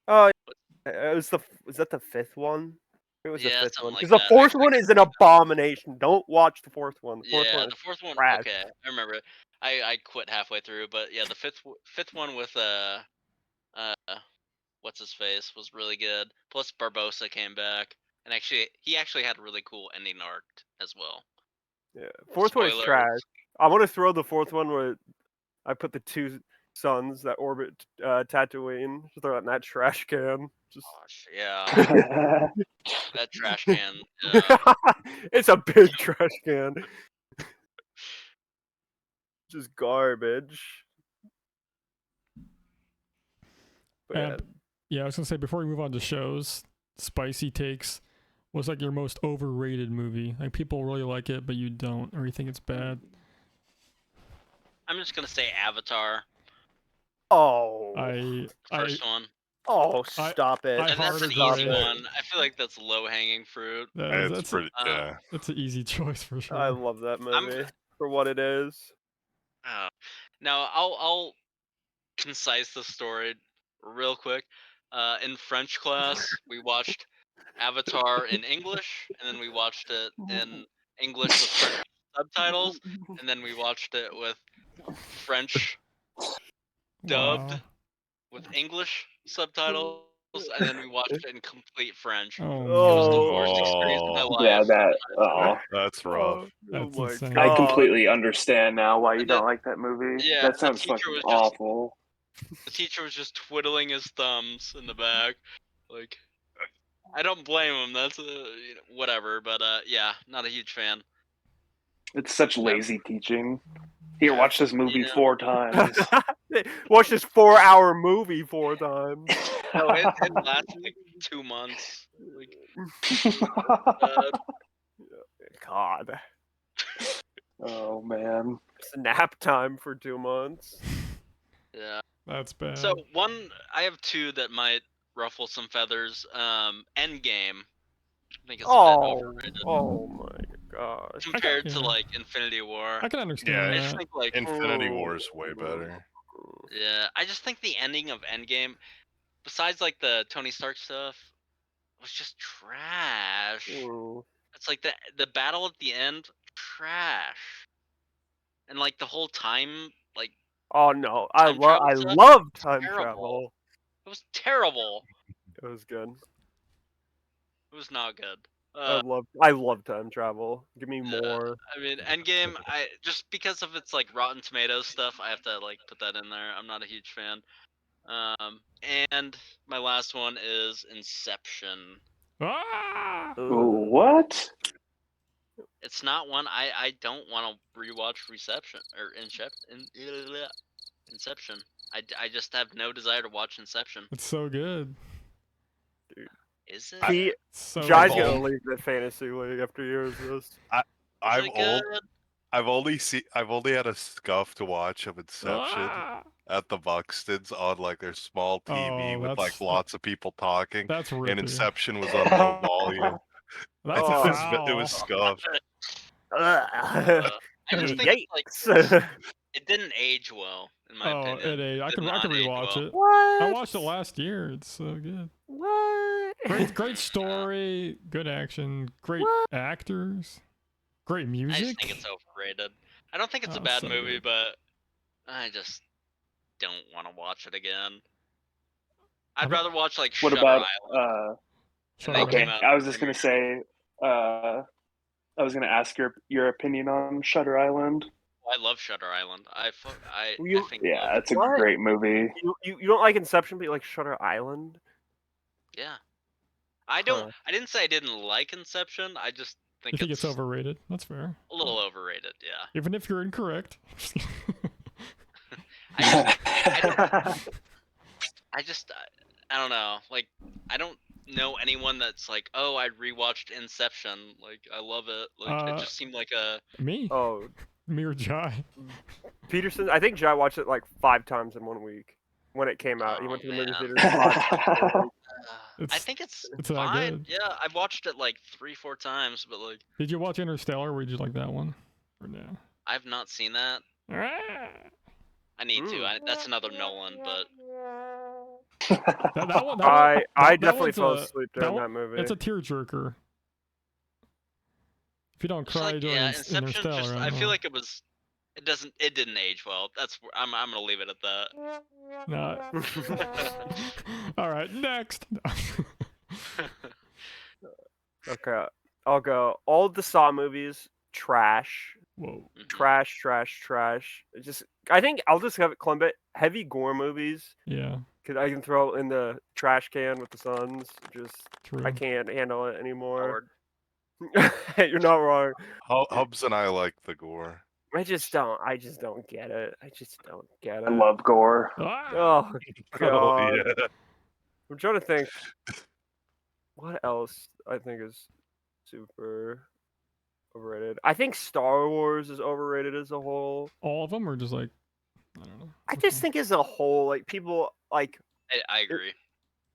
Oh, it was was that the fifth one? It was the Yeah, fifth something one. like Because the that. fourth I one is couldn't an remember. abomination. Don't watch the fourth one. The fourth Yeah, one the is fourth one. trash. Okay, I remember it. I quit halfway through, but yeah, the fifth one with uh what's his face was really good. Plus Barbosa came back, and he actually had a really cool ending arc as well. Yeah, fourth one is Spoilers. trash. I want to throw the fourth one where I put the two suns that orbit Tatooine. Just throw it in that trash can. Just Gosh, yeah, that trash can. it's a big trash can. Just garbage. But yeah, Yeah, I was gonna say before we move on to shows, Spicy Takes was like your most overrated movie. Like people really like it, but you don't, or you think it's bad. I'm just gonna say Avatar, first one. Stop it. I And that's an hard easy agree. one. I feel like that's low hanging fruit. It's That's pretty. Yeah. that's an easy choice for sure. I love that movie for what it is. Now I'll concise the story real quick. In French class, we watched Avatar in English, and then we watched it in English with French subtitles, and then we watched it with French dubbed Wow. with English subtitles, and then we watched it in complete French. Oh, It was the no. worst experience of my Oh. life. That's rough. That's my insane. I God. completely understand now why you And don't like that movie. yeah, That the sounds teacher fucking was just- awful. The teacher was just twiddling his thumbs in the back, like. I don't blame him. That's whatever, but yeah, not a huge fan. It's such lazy teaching. Here, watch this movie 4 times. Watch this 4-hour movie 4 times. No, it lasts like 2 months. Like, God. Oh man. It's nap time for 2 months. yeah. That's bad. So I have 2 that might ruffle some feathers. Endgame. I think it's a bit overrated. Oh my gosh. Compared to like Infinity War. I can understand Yeah, I that. just think like Infinity War is way better. yeah, I just think the ending of Endgame, besides like the Tony Stark stuff, was just trash. Ooh. It's like the battle at the end, trash. And like the whole time, like Oh no, I Time travel stuff? love time Terrible. travel. it was terrible. It was good. It was not good. I love time travel. Give me Yeah. more. I mean, Endgame, I just because of its like Rotten Tomatoes stuff, I have to like put that in there. I'm not a huge fan. And my last one is Inception. Ah! Ooh, what? It's not one I don't want to rewatch Reception or Inception. I just have no desire to watch Inception. It's so good. Is it? He, So Jai's good. gonna leave the fantasy league after years of this. I've Is it good? I've only had a scuffed watch of Inception Ah! at the Buxtons on like their small TV Oh, with like that's- lots of people talking, That's and rippy. Inception was on low volume. That's Oh. It was scuffed. I just think it's, like Yikes. it didn't age well in my Oh, opinion. I can rewatch it. What? I watched it last year. It's so good. What? Great story, good action, great actors, great I music. just think it's overrated. I don't think it's a Oh, bad so movie, good. but I just don't want to watch it again. I'd don't- rather watch like What Shutter about Island. Shutter They Island. came okay, out I was just the gonna say I was gonna ask your opinion on Shutter Island. I love Shutter Island. I You- think Yeah, it's a What? great movie. You don't like Inception, but you like Shutter Island? yeah. I didn't say I didn't like Inception. I just You think it's overrated? That's fair. a little overrated. Yeah. Even if you're incorrect. I don't know. Like, I don't know anyone that's like, oh, I rewatched Inception. Like, I love it. Like, it just seemed like a. Me? Oh, Me or Jai? Peterson. I think Jai watched it like 5 times in 1 week when it came out. He Oh, went to the movie man. theater 5 times. I It's- think it's it's that fine. good. Yeah, I watched it like 3-4 times, but like, Did you watch Interstellar? Or did you like that one? Or no? I've not seen that. I need to. That's another Nolan, but That one. I that definitely one's fell a- asleep that during one- that movie. It's a tearjerker. If you don't just cry like, during yeah, Inception. Interstellar, Just I I don't feel know. like it didn't age well. I'm gonna leave it at that. No. All right, next. Okay, I'll go. All the Saw movies, trash. Whoa. Mhm. Trash. I think I'll just have it clump it. Heavy gore movies. Yeah, Cause I can throw in the trash can with the Suns. Just true. I can't handle it anymore. Howard. You're not wrong. Hubs and I like the gore. I just don't get it. I just don't get it. I love gore. Ah! Oh god. Oh, yeah. I'm trying to think. What else I think is super overrated? I think Star Wars is overrated as a whole. All of them, or just like I don't know. I Which just one? think as a whole, like people like. I agree.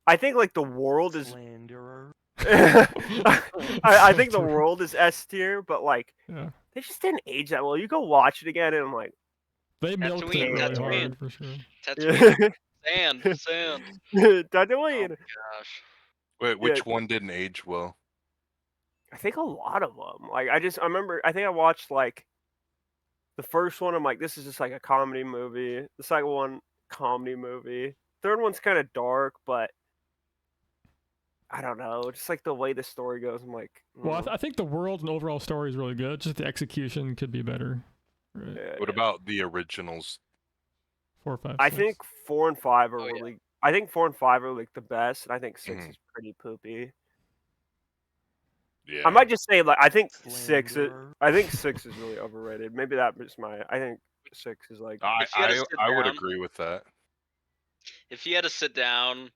I think like the world is. Slanderer. I think the world is S tier, but like Yeah, they just didn't age that well. You go watch it again, and I'm like, they milked it Tatooine, really Tatooine. hard for sure. Tatooine. Sand. Tatooine. Gosh. Wait, which one didn't age well? I think a lot of them. Like I remember. I think I watched like the first one. I'm like, this is just like a comedy movie. The second one, comedy movie. Third one's kind of dark, but I don't know. Just like the way the story goes, I'm like, Well, I think the world and overall story is really good. Just the execution could be better. Right. yeah, What about the originals? 4, 5, I 6. think 4 and 5 are Oh, yeah. really. I think 4 and 5 are like the best, and I think 6 Mhm. is pretty poopy. Yeah. I might just say like I think six. Slanderer. I think 6 is really overrated. Maybe that was my. I think 6 is like. I If you had to sit I would down- agree with that. If you had to sit down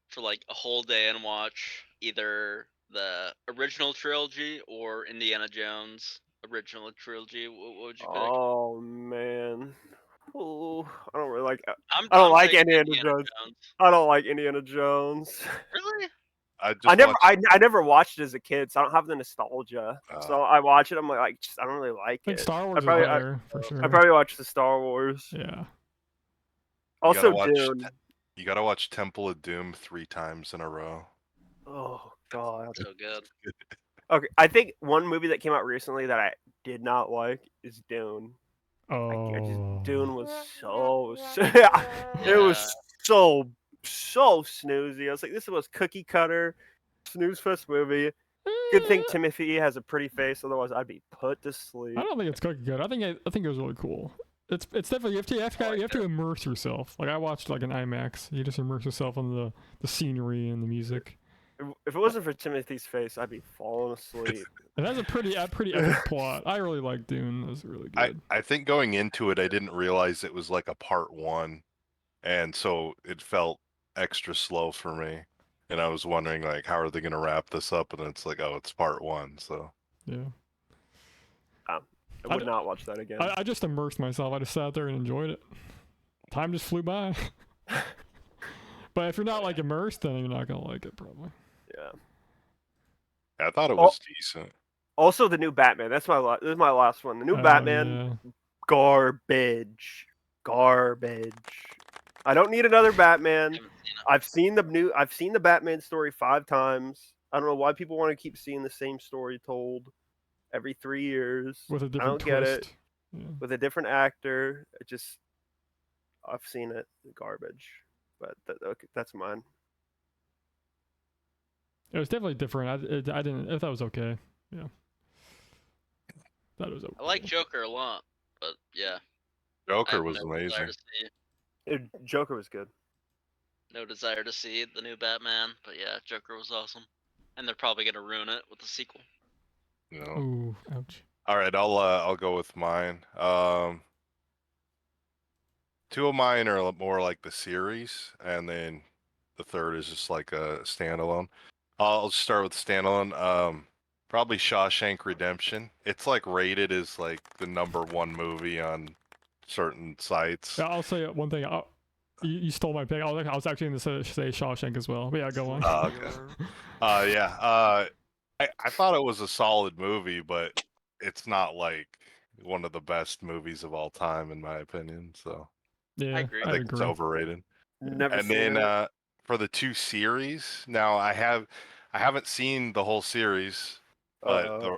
for like a whole day and watch either the original trilogy or Indiana Jones original trilogy, what would you pick? Oh man. Oh, I don't really like. I'm I don't like taking Indiana Jones. I don't like Indiana Jones. Really? I just I never, watched, I never watched it as a kid, so I don't have the nostalgia. So I watch it, I'm like, just, I don't really like I think it. Star Wars is probably- better for sure. I probably watch the Star Wars. Yeah. Also, watch Dune. you gotta watch Temple of Doom 3 times in a row. Oh God. So good. Okay, I think one movie that came out recently that I did not like is Dune. Oh. Dune was it was so snoozy. I was like, this was cookie cutter, snooze fest movie. Good thing Timothy has a pretty face, otherwise I'd be put to sleep. I don't think it's cookie good. I think it was really cool. It's definitely you have to immerse yourself. Like I watched like an IMAX. You just immerse yourself in the scenery and the music. If it wasn't for Timothy's face, I'd be falling asleep. It has a pretty epic plot. I really like Dune. It was really good. I think going into it, I didn't realize it was like a part 1, and so it felt extra slow for me. And I was wondering like, how are they gonna wrap this up? And it's like, oh, it's part 1. So Yeah. I would not watch that again. I just immersed myself. I just sat there and enjoyed it. Time just flew by. But if you're not like immersed, then you're not gonna like it probably. Yeah. I thought it was decent. Also, the new Batman. This is my last one. The new Oh, Batman, yeah. garbage. I don't need another Batman. Haven't seen it. I've seen the Batman story 5 times. I don't know why people want to keep seeing the same story told every 3 years. With a I different don't get twist. it. Yeah. With a different actor. I've seen it. Garbage. But okay, that's mine. It was definitely different. I didn't. I thought it was okay. Yeah. Thought it was okay. I like Joker a lot, but yeah. I Joker have was no desire amazing. to see Joker was good. No desire to see the new Batman, but yeah, Joker was awesome. And they're probably gonna ruin it with the sequel. You know. Ooh, ouch. All right, I'll go with mine. 2 of mine are more like the series, and then the third is just like a standalone. I'll just start with the standalone. Probably Shawshank Redemption. It's like rated as like the #1 movie on certain sites. Yeah, I'll say one thing. You stole my pick. I was actually going to say Shawshank as well. But yeah, go on. Okay. Yeah. I thought it was a solid movie, but it's not like one of the best movies of all time, in my opinion. So Yeah, I agree. I think it's agree. overrated. Never And seen then it. for the 2 series, now I haven't seen the whole series, but the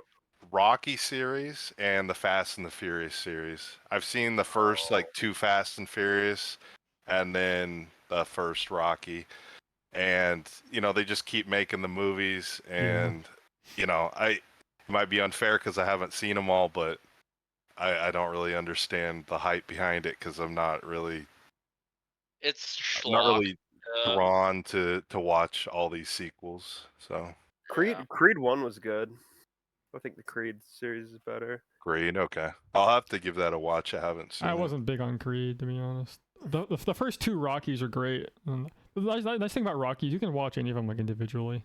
Rocky series and the Fast and the Furious series. I've seen the first like 2 Fast and Furious, and then the first Rocky, and they just keep making the movies, and it might be unfair because I haven't seen them all, but I don't really understand the hype behind it because I'm not really drawn to watch all these sequels. So Creed 1 was good. I think the Creed series is better. Creed, okay. I'll have to give that a watch. I haven't seen I it. wasn't big on Creed, to be honest. The first 2 Rockies are great. And the nice thing about Rockies, you can watch any of them like individually.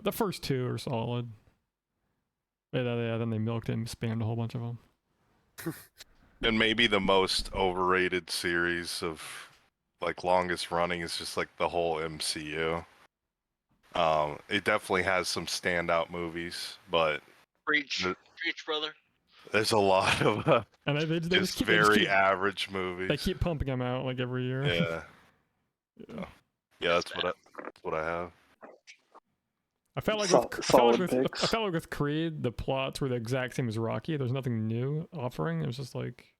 The first 2 are solid. Yeah, then they milked it and spammed a whole bunch of them. And maybe the most overrated series of like longest running is just like the whole MCU. It definitely has some standout movies, but Preach, brother. there's a lot of and they just very average movies. They keep pumping them out like every year. Yeah. Yeah, that's what I have. I felt like with Creed, the plots were the exact same as Rocky. There's nothing new offering. It was just like,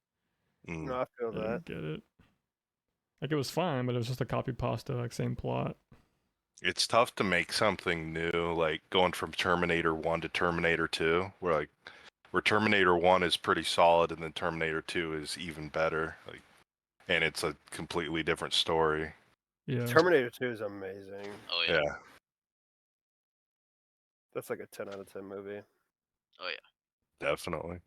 No, I feel I that. didn't get it. Like it was fine, but it was just a copy pasta, like same plot. It's tough to make something new, like going from Terminator 1 to Terminator 2, where Terminator 1 is pretty solid, and then Terminator 2 is even better. Like, and it's a completely different story. Yeah. Terminator 2 is amazing. Oh yeah. That's like a 10 out of 10 movie. Oh yeah. Definitely.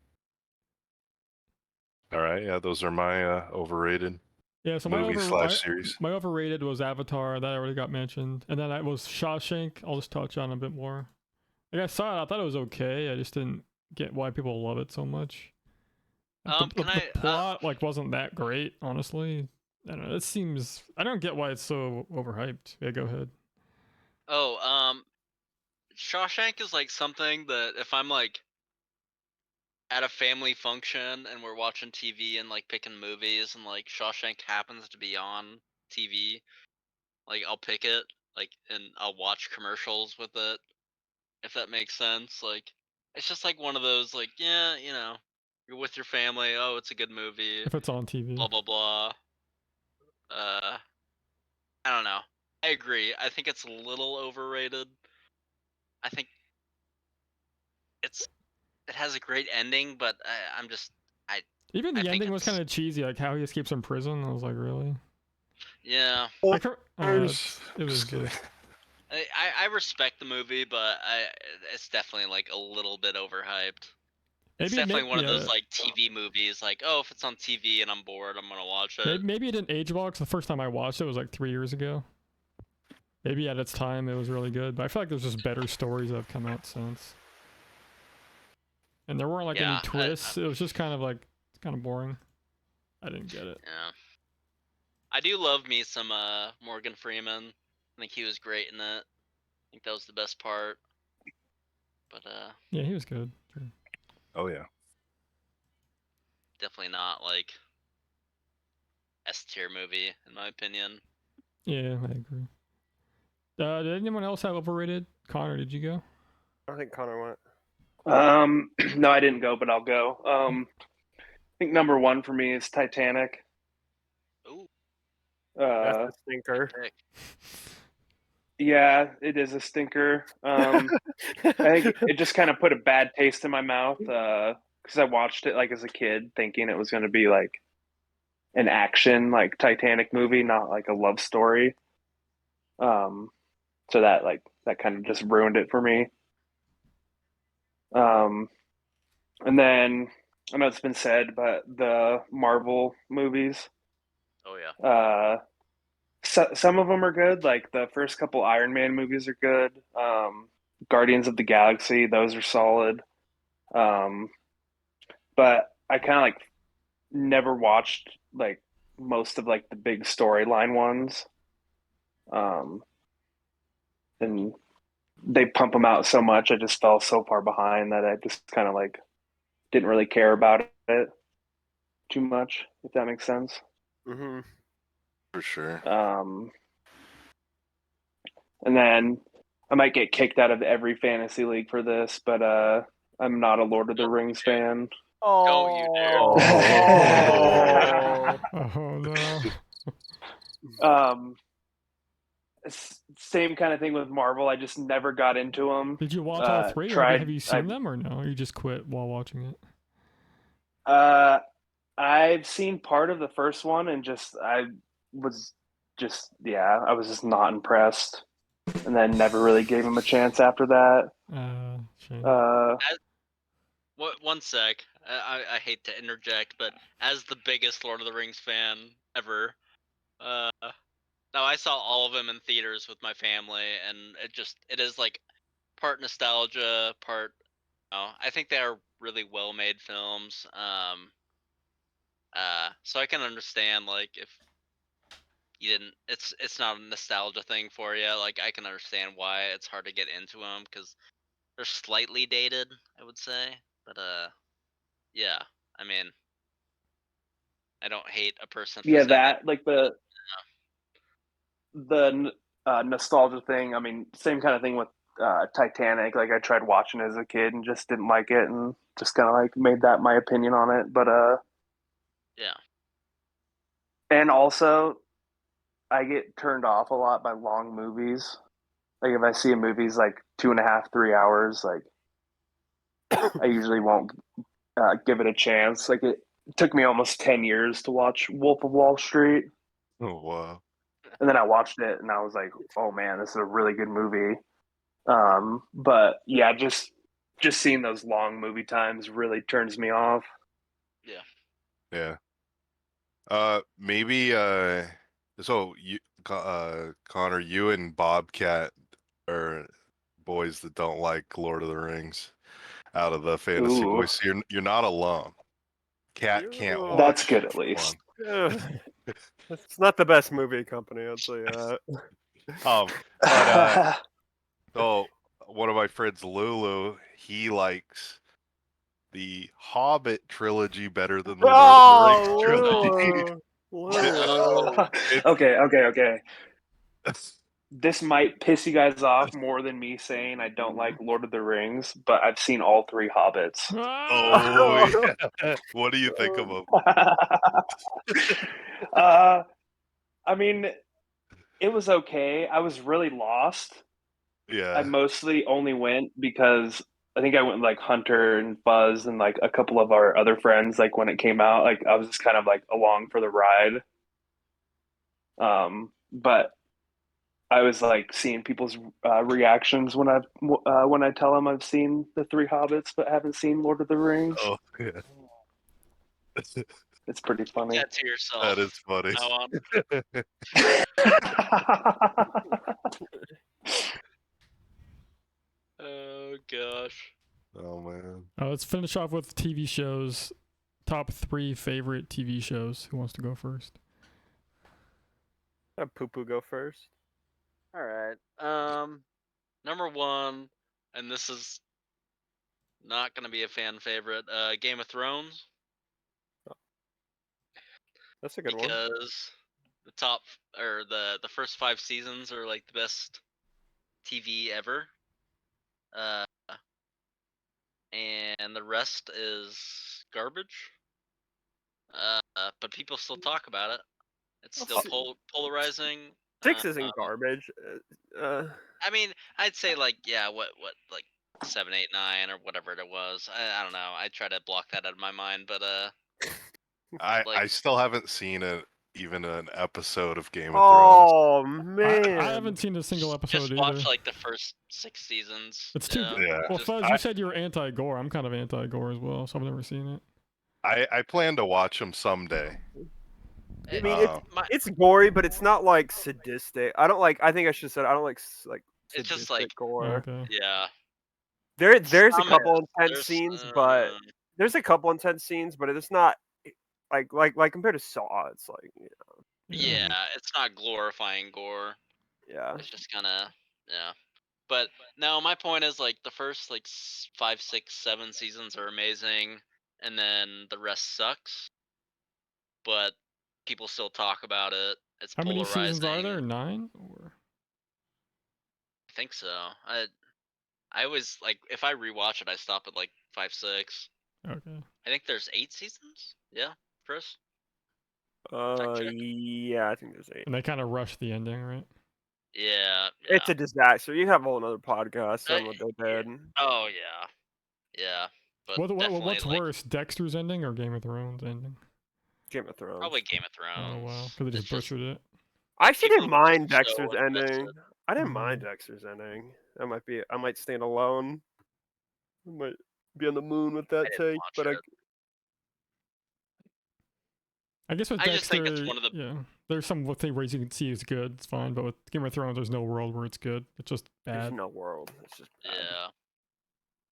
All right, yeah, those are my overrated Yeah, so movie/series. my overrated was Avatar. That already got mentioned, and then I was Shawshank. I'll just touch on a bit more. Like I saw it, I thought it was okay. I just didn't get why people love it so much. Like, the plot like wasn't that great, honestly. I don't know. It seems I don't get why it's so overhyped. Yeah, go ahead. Shawshank is like something that if I'm like at a family function and we're watching TV and like picking movies and like Shawshank happens to be on TV, like I'll pick it, like, and I'll watch commercials with it, if that makes sense. Like, it's just like one of those, like, yeah, you're with your family. Oh, it's a good movie. If it's on TV. Blah blah blah. I don't know. I agree. I think it's a little overrated. I think it has a great ending, but I'm just Even the I think ending was it's- kind of cheesy, like how he escapes from prison. I was like, really? yeah. It was Just kidding. good. I respect the movie, but it's definitely like a little bit overhyped. It's definitely one of those like TV movies. Like, oh, if it's on TV and I'm bored, I'm gonna watch it. Maybe it didn't age well because the first time I watched it was like 3 years ago. Maybe at its time it was really good, but I feel like there's just better stories that have come out since. And there weren't like any twists. It was just kind of boring. I didn't get it. Yeah. I do love me some Morgan Freeman. I think he was great in it. I think that was the best part. But yeah, he was good. Sure. Oh yeah. Definitely not like S tier movie in my opinion. Yeah, I agree. Did anyone else have overrated? Connor, did you go? I think Connor went. No, I didn't go, but I'll go. I think number one for me is Titanic. Ooh. That's a stinker. Yeah, it is a stinker. I think it just kind of put a bad taste in my mouth because I watched it like as a kid, thinking it was going to be like an action like Titanic movie, not like a love story. So that kind of just ruined it for me. And then I know it's been said, but the Marvel movies. Oh yeah. Some of them are good. Like the first couple Iron Man movies are good. Guardians of the Galaxy, those are solid. But I kind of like never watched like most of like the big storyline ones. And they pump them out so much, I just fell so far behind that I just kind of like didn't really care about it too much, if that makes sense. Mm-hmm. For sure. And then I might get kicked out of every fantasy league for this, but I'm not a Lord of the Rings fan. Don't you dare. Oh no. Same kind of thing with Marvel. I just never got into them. Did you watch all three? Or have you seen them or no? You just quit while watching it? I've seen part of the first one and I was just not impressed. And then never really gave him a chance after that. Shame. One sec. I hate to interject, but as the biggest Lord of the Rings fan ever, now I saw all of them in theaters with my family, and it is like part nostalgia, part. I think they are really well made films. So I can understand like if you didn't, it's not a nostalgia thing for you. Like I can understand why it's hard to get into them because they're slightly dated, I would say. But yeah, I mean, I don't hate a person for saying that. Like the nostalgia thing. I mean, same kind of thing with Titanic. Like I tried watching it as a kid and just didn't like it, and just kind of like made that my opinion on it. But yeah. And also, I get turned off a lot by long movies. Like if I see a movie's like 2.5, 3 hours, like I usually won't give it a chance. Like it took me almost 10 years to watch Wolf of Wall Street. Oh wow. And then I watched it and I was like, oh man, this is a really good movie. But yeah, just seeing those long movie times really turns me off. Yeah. Maybe so you Connor, you and Bobcat are boys that don't like Lord of the Rings out of the fantasy Ooh. boys. So you're not alone. Cat can't watch. That's good at least. It's not the best movie company, I'll tell you that. But so one of my friends, Lulu, he likes the Hobbit trilogy better than the Lord of the Rings trilogy. Okay. This might piss you guys off more than me saying I don't like Lord of the Rings, but I've seen all 3 Hobbits. Oh, yeah. What do you think of them? I mean, it was okay. I was really lost. I Yeah. mostly only went because I think I went with, like, Hunter and Fuzz and like a couple of our other friends. Like when it came out, like I was just kind of like along for the ride. But I was like seeing people's reactions when I tell them I've seen the 3 Hobbits but haven't seen Lord of the Rings. Oh, yeah. It's pretty funny. That to yourself. That is funny. Oh gosh. Oh man. Let's finish off with TV shows. Top 3 favorite TV shows. Who wants to go first? Have Poo Poo go first. All right. Number 1, and this is not gonna be a fan favorite. Game of Thrones. That's a good one. Because the top or the first 5 seasons are like the best TV ever. And the rest is garbage. But people still talk about it. It's still polarizing. 6 isn't garbage. I mean, I'd say like what like 7, 8, 9 or whatever it was. I don't know. I try to block that out of my mind, but I still haven't seen even an episode of Game of Oh Thrones. man, I haven't seen a single episode just either. watch like the first 6 seasons. It's too. Yeah. Well, Fuzz, you said you were anti-gore. I'm kind of anti-gore as well, so I've never seen it. I plan to watch them someday. I mean, it's gory, but it's not like sadistic. I don't like. I think I should have said I don't like it's just sadistic like gore. Okay. Yeah. There's a Some couple is. intense scenes, but it's not like compared to Saw, it's like Yeah, it's not glorifying gore. yeah. It's just kind of But no, my point is like the first like 5, 6, 7 seasons are amazing, and then the rest sucks. But people still talk about it. It's How many polarizing. seasons are there? 9 or? I think so. I always like if I rewatch it, I stop at like 5, 6. Okay. I think there's 8 seasons. Yeah, Chris. Yeah, I think there's 8. And they kind of rush the ending, right? Yeah. It's a disaster. You have a whole other podcast on what they did. Oh yeah. But What's like, worse, Dexter's ending or Game of Thrones ending? Game of Thrones. probably Game of Thrones. Oh wow, because they just butchered it. I actually people didn't were mind so Dexter's ending. invested. I didn't mind Dexter's ending. I might stand alone. I might be on the moon with that didn't take, watch but it. I guess with I Dexter, just think it's one of the there's some ways you can see it's good, it's fine. But with Game of Thrones, there's no world where it's good. It's just bad. there's no world. It's just bad. Yeah.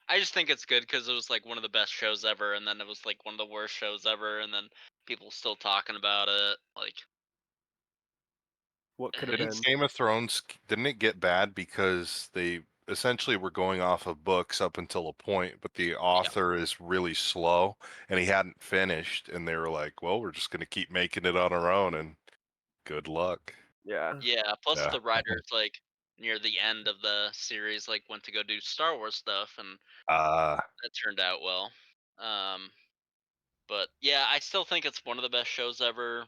I just think it's good because it was like one of the best shows ever, and then it was like one of the worst shows ever, and then people still talking about it. Like, What could have been? Game of Thrones, didn't it get bad because they essentially were going off of books up until a point, but the author is really slow and he hadn't finished, and they were like, well, we're just going to keep making it on our own, and good luck. Yeah. Yeah. Plus the writers like near the end of the series like went to go do Star Wars stuff, and that turned out well. But yeah, I still think it's one of the best shows ever.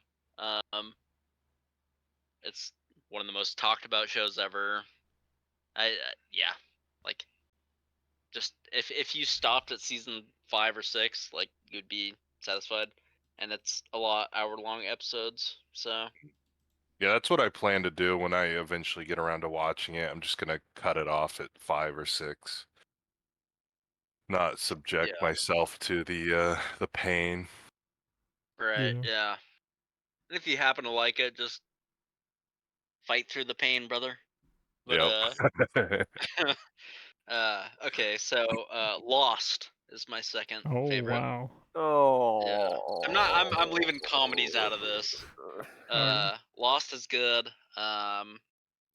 It's one of the most talked about shows ever. Yeah, like just if you stopped at season 5 or 6, like you'd be satisfied, and it's a lot hour-long episodes. So Yeah, that's what I plan to do when I eventually get around to watching it. I'm just gonna cut it off at 5 or 6. Not subject Yeah. myself to the pain. Right. Yeah. Yeah. And if you happen to like it, just fight through the pain, brother. But Yep. okay, so Lost is my second Oh favorite. wow. Yeah. Oh. I'm leaving comedies out of this. Okay. Lost is good. Do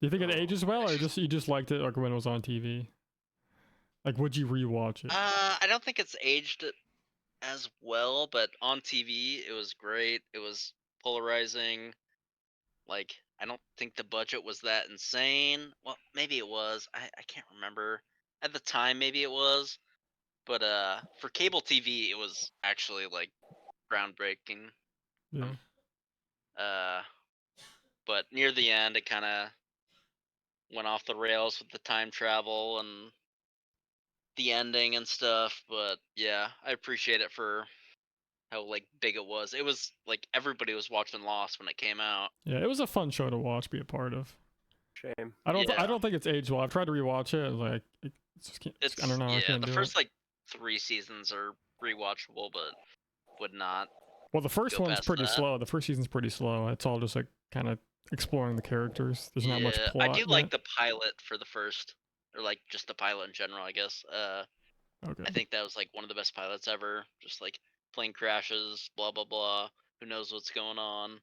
you think it ages well, or you just liked it like when it was on TV? Like, would you rewatch it? I don't think it's aged as well, but on TV it was great. It was polarizing. Like, I don't think the budget was that insane. Well, maybe it was. I can't remember. At the time, maybe it was. But for cable TV, it was actually like groundbreaking. Yeah. Uh, but near the end, it kind of went off the rails with the time travel and the ending and stuff. But yeah, I appreciate it for how like big it was. It was like everybody was watching Lost when it came out. Yeah, it was a fun show to watch, be a part of. Shame. I Yeah. don't think it's aged well. I've tried to rewatch it, like it's just can't, I don't know. I Yeah, can't the do first it. like 3 seasons are rewatchable, but would not Well, the first go one's past pretty that. slow. The first season's pretty slow. It's all just like kind of exploring the characters. There's not much Yeah, plot. I do in like it. the pilot for the first, or like just the pilot in general, I guess. Okay. I think that was like one of the best pilots ever. Just like plane crashes, blah blah blah. Who knows what's going on?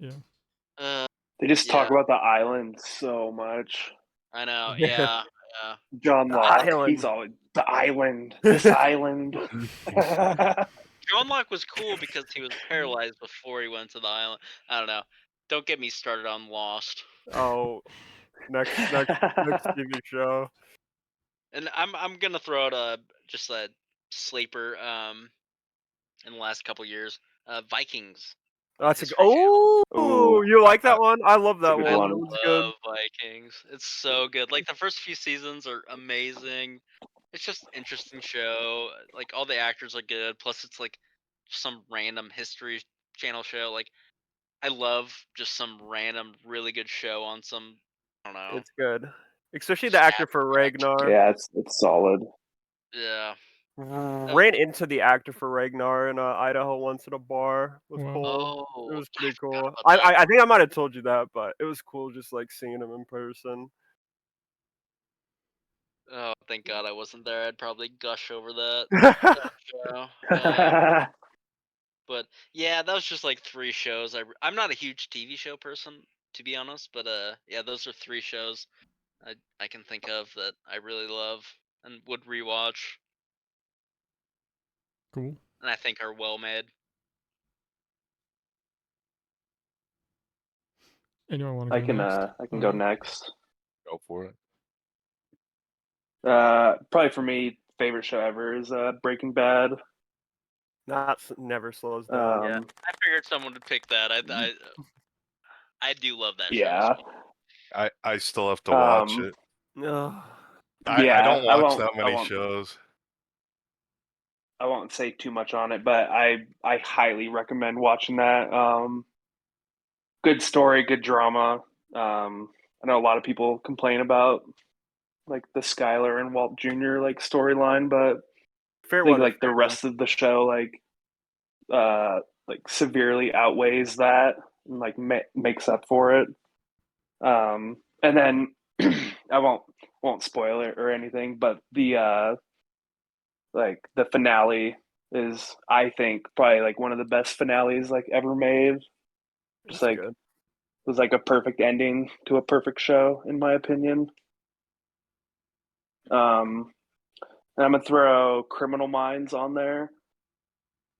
Yeah. They just Yeah, talk about the island so much. I know. Yeah, yeah. John The Locke, island. he's always the island, this island. John Locke was cool because he was paralyzed before he went to the island. I don't know. Don't get me started on Lost. Oh, next TV show. And I'm gonna throw out just a sleeper in the last couple years. Vikings. That's History oh, Ooh, you like that one? I love that good one. one. That one's good. love Vikings. It's so good. Like the first few seasons are amazing. It's just interesting show. Like all the actors are good. Plus it's like some random history channel show. Like I love just some random really good show on some I don't know. It's good, especially the actor for Ragnar. Yeah, it's solid. Yeah. Ran into the actor for Ragnar in Idaho once at a bar. It was Wow. cool. Oh, It was I pretty forgot cool. about I, that. I I think I might have told you that, but it was cool just like seeing him in person. Oh, thank God I wasn't there. I'd probably gush over that show. But yeah, that was just like 3 shows. I'm not a huge TV show person, to be honest. But yeah, those are 3 shows I can think of that I really love and would rewatch, Cool. and I think are well made. Anyone want to go next? I can go next. Go for it. Probably for me, favorite show ever is Breaking Bad. Never slows down. Yeah, I figured someone would pick that. I do love that show. Yeah. As well. I still have to watch it. Ugh. I don't I watch won't- that I many won't- shows. I won't say too much on it, but I highly recommend watching that. Good story, good drama. I know a lot of people complain about like the Skylar and Walt Jr. like storyline, but Fair I think weather. like the rest of the show like severely outweighs that and like makes up for it. And then I won't spoil it or anything, but the like the finale is I think probably like one of the best finales like ever made. Just That's like good. it was like a perfect ending to a perfect show in my opinion. And I'm gonna throw Criminal Minds on there.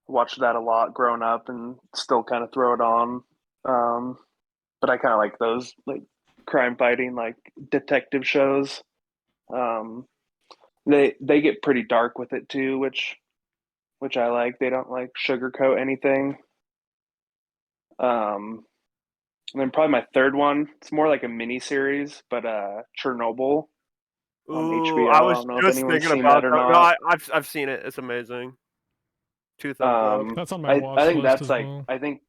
Watched that a lot growing up and still kind of throw it on. But I kind of like those like crime fighting like detective shows. They get pretty dark with it too, which I like. They don't like sugarcoat anything. And then probably my third one. It's more like a mini series, but Chernobyl on Ooh, HBO. I I was don't know if just anyone's thinking seen about that or that. No, not. I've seen it. It's amazing. 2 thumbs up. That's on my watch I think list that's as like well. I think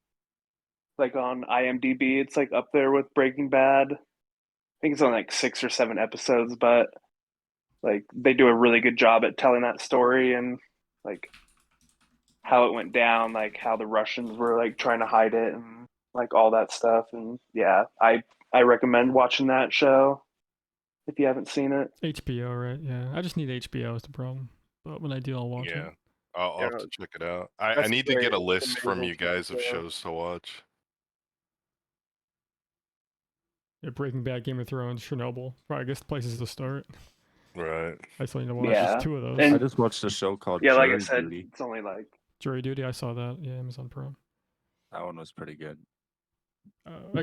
like on IMDb. It's like up there with Breaking Bad. I think it's on like 6 or 7 episodes, but like they do a really good job at telling that story and like how it went down, like how the Russians were like trying to hide it and like all that stuff. And yeah, I recommend watching that show if you haven't seen it. HBO, right? Yeah, I just need HBO is the problem. But when I do, I'll watch Yeah. it. I'll Yeah, have to check it out. I that's need to great. get a It's list from amazing you guys of show. shows to watch. Yeah, Breaking Bad, Game of Thrones, Chernobyl. Probably, I guess places to start. Right. I still need to watch Yeah. 2 of those. And I just watched a show called yeah, like I Jury said, Duty. it's only like Jury Duty, I saw that. Yeah, Amazon Prime. That one was pretty good.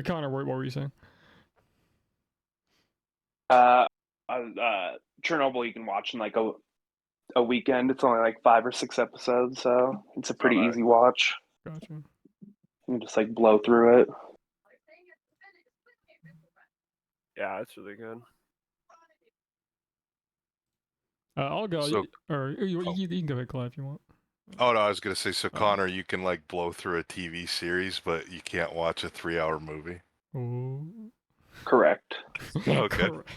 Connor, what were you saying? Chernobyl you can watch in like a weekend. It's only like 5 or 6 episodes, so it's a pretty Alright. easy watch. Gotcha. You can just like blow through it. Yeah, it's really good. I'll go. So- Or you can go ahead, Clay, if you want. Oh no, I was gonna say. So Connor, you can like blow through a TV series, but you can't watch a 3-hour movie. Ooh. Correct. Okay. Correct.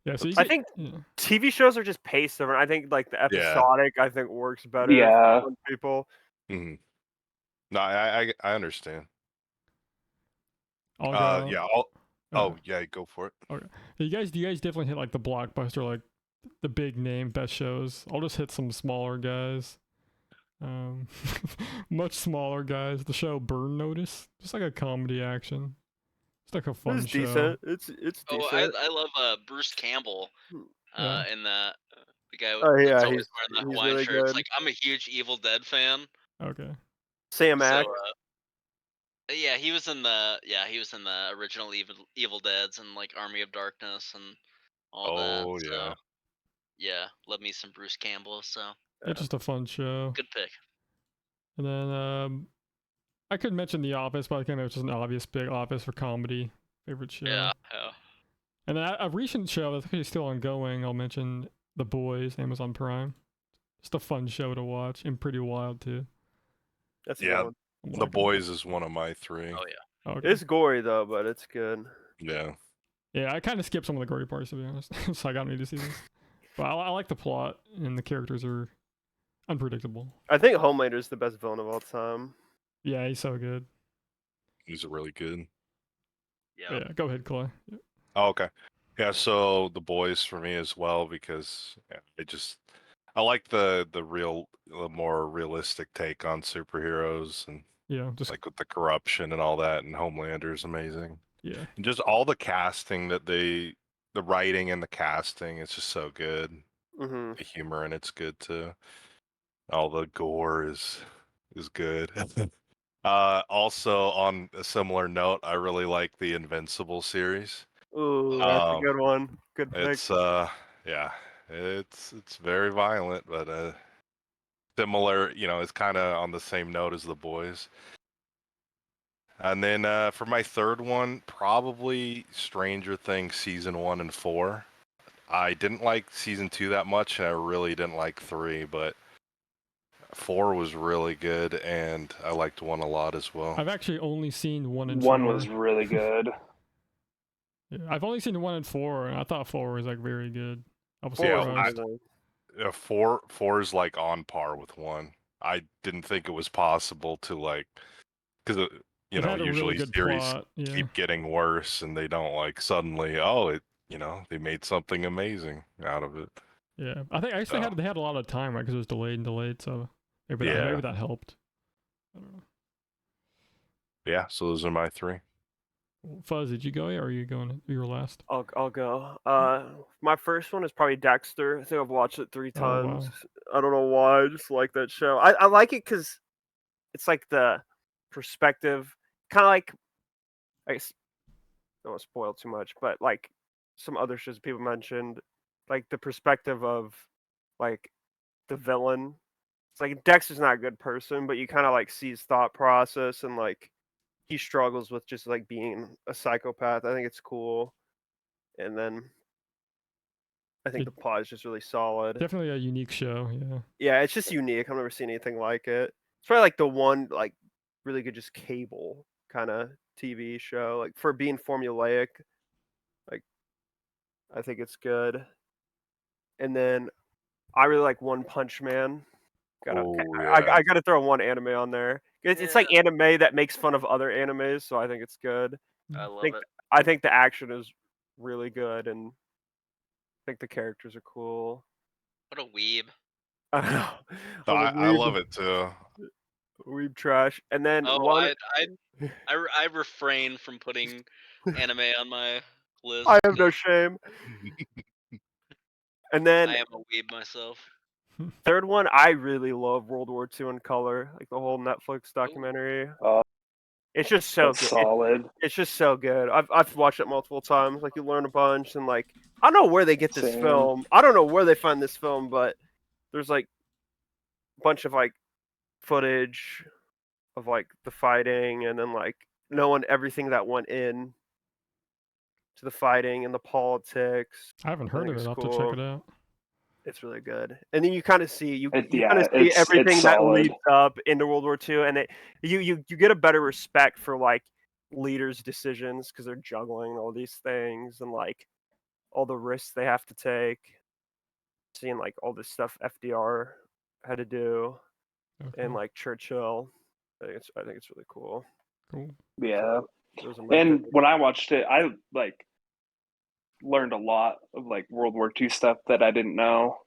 Yeah, so you I get- think yeah. TV shows are just paced different. I think like the episodic, I think works better. Yeah. For people. Hmm. No, I understand. I'll go. Yeah. Oh yeah, go for it. You guys definitely hit like the blockbuster, like the big name best shows. I'll just hit some smaller guys. Much smaller guys. The show Burn Notice, just like a comedy action. It's like a fun It's show. decent. It's decent. Oh, I love Bruce Campbell Yeah. in that. The guy Oh, yeah, that's always wearing the he's Hawaiian really shirts. good. Like, I'm a huge Evil Dead fan. Okay. Sam So, Ack. yeah, he was in the original Evil Deads and like Army of Darkness and all that. Oh So, yeah. yeah, love me some Bruce Campbell. So It's just a fun show. good pick. And then I could mention The Office, but I think it's just an obvious big Office for comedy. Favorite show. Yeah. And then a recent show that's actually still ongoing, I'll mention The Boys, Amazon Prime. Just a fun show to watch and pretty wild too. That's a Yeah. good one. I'm The liking it. Boys is one of my 3. Oh yeah. Okay. It's gory though, but it's good. Yeah. Yeah, I kind of skipped some of the gory parts to be honest, so I got me to see this. But I like the plot and the characters are unpredictable. I think Homelander's the best villain of all time. Yeah, he's so good. He's really good. Yeah. Yeah, go ahead, Clay. Yeah. Oh, okay. Yeah, so The Boys for me as well because I like the more realistic take on superheroes and Yeah, just like with the corruption and all that, and Homelander is amazing. yeah. And just all the casting the writing and the casting is just so good. Mm-hmm. The humor and it's good too. All the gore is good. Also on a similar note, I really like the Invincible series. Ooh, that's a Um, good one. Good pick. It's yeah, it's very violent, but similar, it's kind of on the same note as The Boys. And then for my third one, probably Stranger Things season 1 and 4. I didn't like season 2 that much, and I really didn't like 3, but 4 was really good, and I liked 1 a lot as well. I've actually only seen 1 and 1 4. was really good. Yeah, I've only seen 1 and 4, and I thought 4 was like very good. I was Yeah, surprised. Amazing. 4 is like on par with 1. I didn't think it was possible to like, because It had a really usually good series plot. Yeah. keep getting worse, and they don't like suddenly. They made something amazing out of it. Yeah, I think actually So. they had a lot of time, right? Because it was delayed, so maybe that helped. I don't know. Yeah, so those are my 3. Fuzz, did you go yet, or are you going? You were last. I'll go. My first one is probably Dexter. I think I've watched it 3 Oh, wow. times. I don't know why. I just like that show. I like it because it's like the perspective, kind of like, I guess, I don't want to spoil too much, but like some other shows people mentioned, like the perspective of like the villain. It's like Dexter's not a good person, but you kind of like see his thought process and like he struggles with just like being a psychopath. I think it's cool. And then I think the plot is just really solid. Definitely a unique show. Yeah. Yeah, it's just unique. I've never seen anything like it. It's probably like the one like really good just cable kind of TV show. Like for being formulaic, like I think it's good. And then I really like One Punch Man. Oh, I yeah. gotta throw one anime on there. It's like anime that makes fun of other animes, so I think it's good. I love it. I think the action is really good, and I think the characters are cool. What a weeb. I don't know. I love it too. Weeb trash. And then Oh, one. I refrain from putting anime on my list. I have no shame. And then I am a weeb myself. third one, I really love World War II in color, like the whole Netflix documentary. It's just so That's good. solid. It's just so good. I've watched it multiple times. Like you learn a bunch, and like I don't know where they get this Same. film. I don't know where they find this film, but there's like a bunch of like footage of like the fighting, and then like knowing everything that went in to the fighting and the politics. I haven't heard of think it. it's I'll have to cool. check it out. It's really good, and then you kind of see It's everything that solid. leads up into World War II, and you get a better respect for like leaders' decisions because they're juggling all these things and like all the risks they have to take. Seeing like all this stuff FDR had to do, Okay. and like Churchill, I think it's really cool. Cool. Yeah. Those are my And favorites. when I watched it, I like learned a lot of like World War II stuff that I didn't know.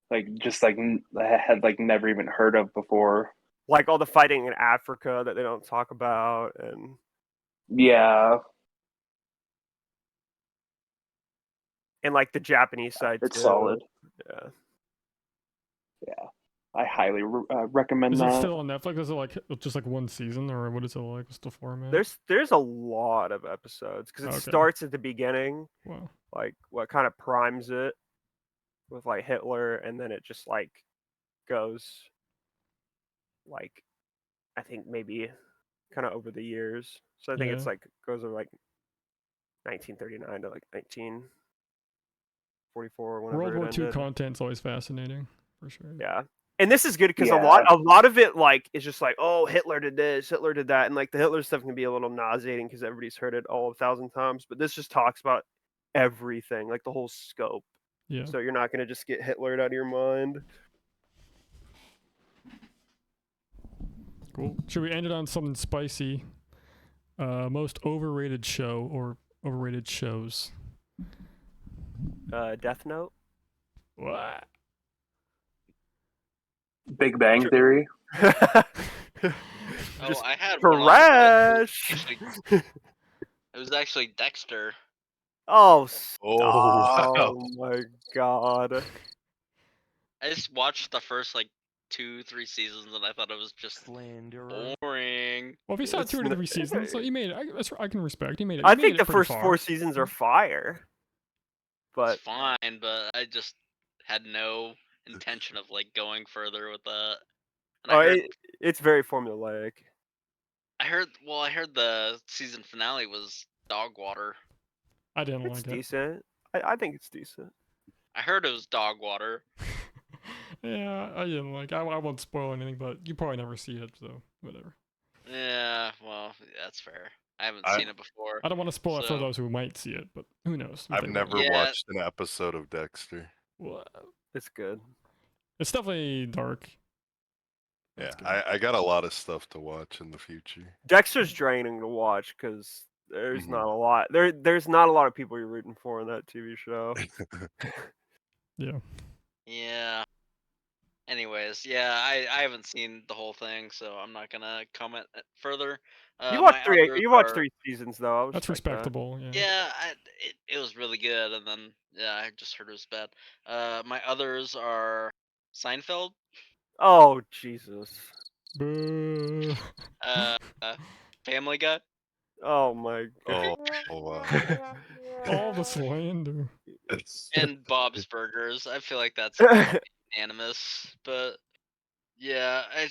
Like just like I had like never even heard of before. Like all the fighting in Africa that they don't talk about, and Yeah. like the Japanese side It's too. solid. Yeah. Yeah. I highly recommend Is that. it still on Netflix? Is it like just like one season, or what is it like? What's the format? There's a lot of episodes because it Okay. starts at the beginning, Wow. like what kind of primes it with like Hitler, and then it just like goes like I think maybe kind of over the years. So I think it's Yeah. like goes over like 1939 to like 1944 whenever World it War II ended. content's always fascinating, for sure. Yeah. And this is good because Yeah. a lot of it like is just like, oh, Hitler did this, Hitler did that, and like the Hitler stuff can be a little nauseating because everybody's heard it all 1,000 times. But this just talks about everything, like the whole scope. Yeah. So you're not gonna just get Hitlered out of your mind. Cool. Should we end it on something spicy? Most overrated show or overrated shows? Death Note. What? Big Bang Theory. Oh, Just I had one on the list. trash. It was actually Dexter. Oh, Oh, wow. oh my god. I just watched the first like 2-3 seasons and I thought it was just boring. Well, if you saw It's 2 to n- 3 seasons, so you made it. I can respect. You made it. I you made think it the pretty first far. 4 seasons are fire. But It's fine, but I just had no intention of like going further with that. And it's very formulaic. I heard the season finale was dog water. I didn't It's like it. decent. I think it's decent. I heard it was dog water. Yeah, I didn't like. I won't spoil anything, but you probably never see it, so whatever. Yeah, well, that's fair. I haven't seen it before. I don't want to spoil it for So- those who might see it, but who knows? I've never Yeah. watched an episode of Dexter. What? It's good. It's definitely dark. Yeah, That's good. I got a lot of stuff to watch in the future. Dexter's draining to watch because there's Mhm. not a lot. There's not a lot of people you're rooting for in that TV show. Yeah. Yeah. Anyways, yeah, I haven't seen the whole thing, so I'm not gonna comment further. You my watched three. others You watched are- 3 seasons though. I That's respect that. respectable. Yeah. Yeah, it was really good, and then yeah, I just heard it was bad. My others are Seinfeld, Oh Jesus. Boo. uh, Family Guy, Oh my Oh, god. wow. All the slander. and Bob's Burgers. I feel like that's unanimous, but yeah, I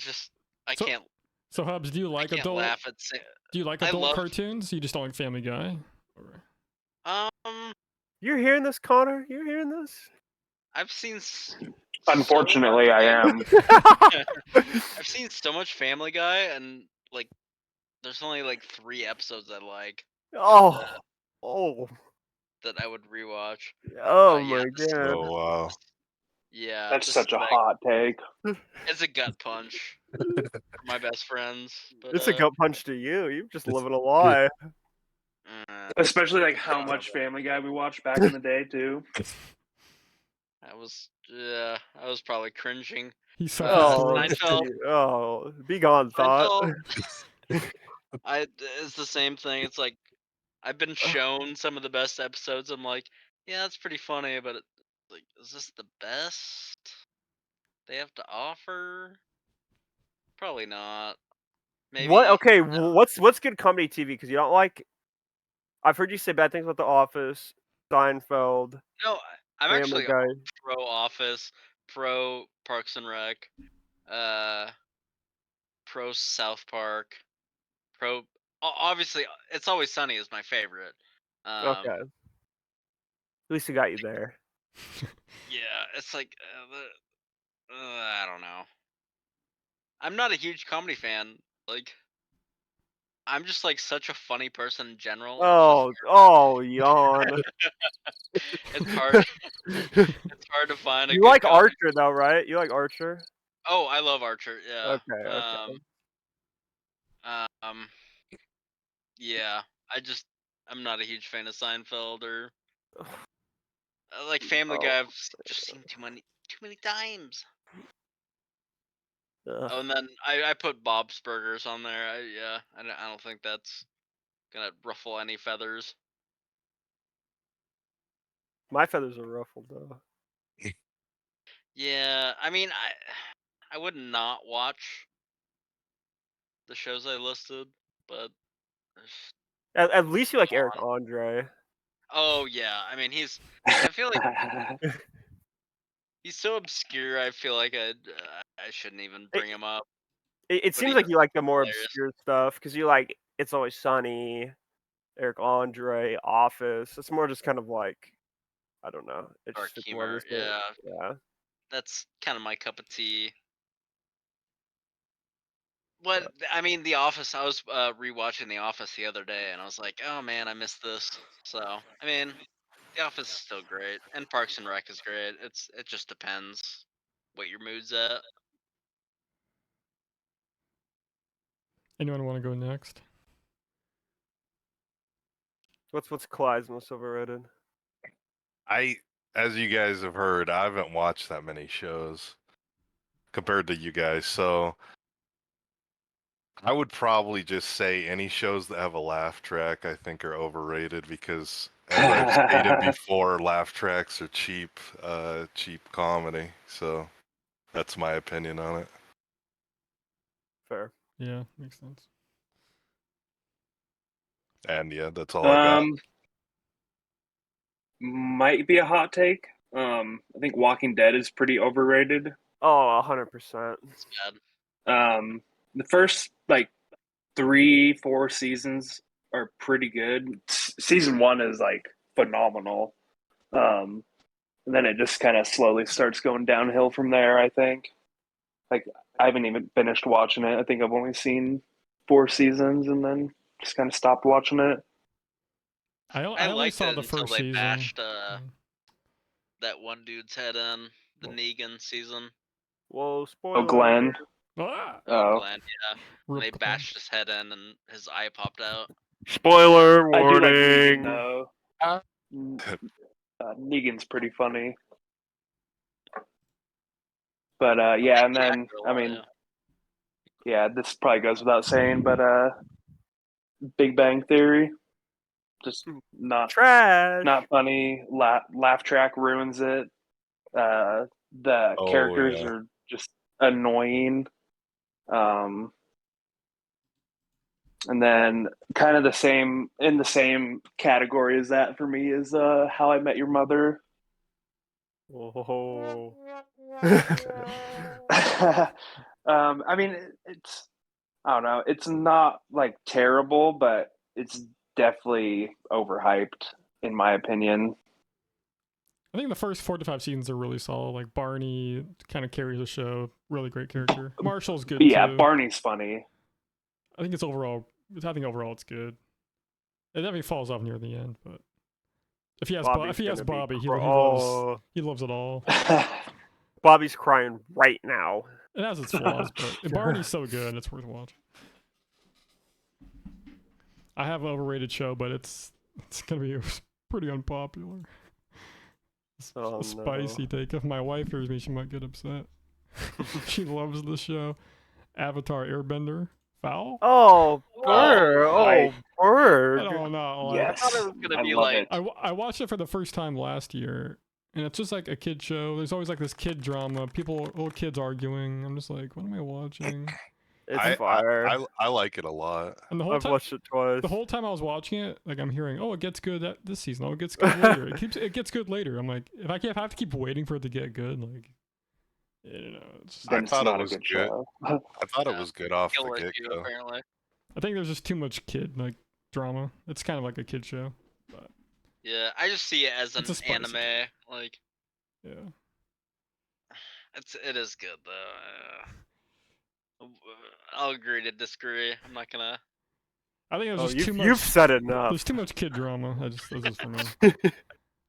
So- can't. So Hubs, do you I like can't adult? laugh at. Do you like I adult love- cartoons? You just don't like Family Guy? Or... You're hearing this, Connor? You're hearing this? I've seen. Unfortunately, I am. I've seen so much Family Guy, and like there's only like 3 episodes I like Oh, oh, that I would rewatch. oh Yeah, my this, god. Oh wow. yeah, That's this such is a hot take. it's a gut punch for my best friends. But It's a gut punch to you. You're just living a lie. Especially like how much Family Guy we watched back in the day too. I was probably cringing. He's so Oh, Seinfeld. oh, be gone, thought. Seinfeld. It's the same thing. It's like I've been shown some of the best episodes. I'm like, yeah, that's pretty funny, but like, is this the best they have to offer? Probably not. Maybe. What? Okay, what's good comedy TV? Because you don't like. I've heard you say bad things about The Office, Seinfeld, No, I'm Family actually Guy. pro Office, pro Parks and Rec, pro South Park, pro. Obviously, It's Always Sunny is my favorite. Okay. At least I got you there. Yeah, it's like I don't know. I'm not a huge comedy fan. Like, I'm just like such a funny person in general. Oh, yawn. It's hard. It's hard to find a You good like comedy. Archer though, right? You like Archer? Oh, I love Archer. Yeah. Okay. Yeah. I'm not a huge fan of Seinfeld or like Family Guy. I've just seen too many times. Oh, and then I put Bob's Burgers on there. I don't think that's gonna ruffle any feathers. My feathers are ruffled though. Yeah, I mean, I would not watch the shows I listed, but At least you like Eric Andre. oh yeah, I mean I feel like he's so obscure. I feel like I shouldn't even bring him up. It seems like you like the more obscure stuff because you like It's Always Sunny, Eric Andre, Office. It's more just kind of like I don't know. It's Dark just humor. yeah. That's kind of my cup of tea. But I mean, The Office. I was rewatching The Office the other day, and I was like, oh man, I missed this. So I mean, The Office is still great, and Parks and Rec is great. It just depends what your mood's at. Anyone want to go next? What's Clyde's most overrated? As you guys have heard, I haven't watched that many shows compared to you guys, so I would probably just say any shows that have a laugh track I think are overrated because, as I've stated before, laugh tracks are cheap comedy. So that's my opinion on it. Fair. Yeah, makes sense. And yeah, that's all I got. Might be a hot take. I think Walking Dead is pretty overrated. Oh, 100%. It's bad. The first like 3-4 seasons are pretty good. Season 1 is like phenomenal. And then it just kind of slowly starts going downhill from there, I think. Like I haven't even finished watching it. I think I've only seen 4 seasons and then just kind of stopped watching it. I only liked saw it the until first they season. bashed that one dude's head in the Negan season. Whoa, spoiler. Oh, Glenn. Ah! Oh, Glenn, yeah. When they Glenn. bashed his head in and his eye popped out. Spoiler I do like warning. Negan though. Negan's pretty funny. But yeah, and then I mean, yeah, this probably goes without saying, but Big Bang Theory, just not Trash. not funny. Laugh track ruins it. The characters are just annoying. And then kind of in the same category as that for me is How I Met Your Mother. Whoa. I mean, I don't know. It's not like terrible, but it's definitely overhyped, in my opinion. I think the first 4 to 5 seasons are really solid. Like Barney kind of carries the show. Really great character. Marshall's good Yeah, too. Barney's funny. I think it's overall I think overall it's good. It definitely falls off near the end, but if he has Bobby, he loves it all. Bobby's crying right now. It has its flaws, but Barney's so good, it's worth watching. I have an overrated show, but it's gonna be pretty unpopular. Oh, a spicy take. If my wife hears me, she might get upset. She loves the show. Avatar Airbender. Foul? Oh, Burr. Burr. I don't know. Like, Yes. I thought it was gonna be love like. it. I watched it for the first time last year, and it's just like a kid show. There's always like this kid drama. Little kids arguing. I'm just like, what am I watching? It's fire. I like it a lot. And the whole I've time, watched it twice. the whole time I was watching it, like I'm hearing, oh, it gets good this season. Oh, it gets good later. It gets good later. I'm like, if I have to keep waiting for it to get good, like, you know, it's I Then thought it's it not a was good good. show. I thought it Yeah. was good off Kill the it, get you, go. apparently. I think there's just too much kid like drama. It's kind of like a kid show. Yeah, I just see it as It's a an spicy anime. Like, Yeah. it is good though. I'll agree to disagree. I'm not gonna. I think Oh, there's just too much. you've said enough. There's too much kid drama. That's just for me.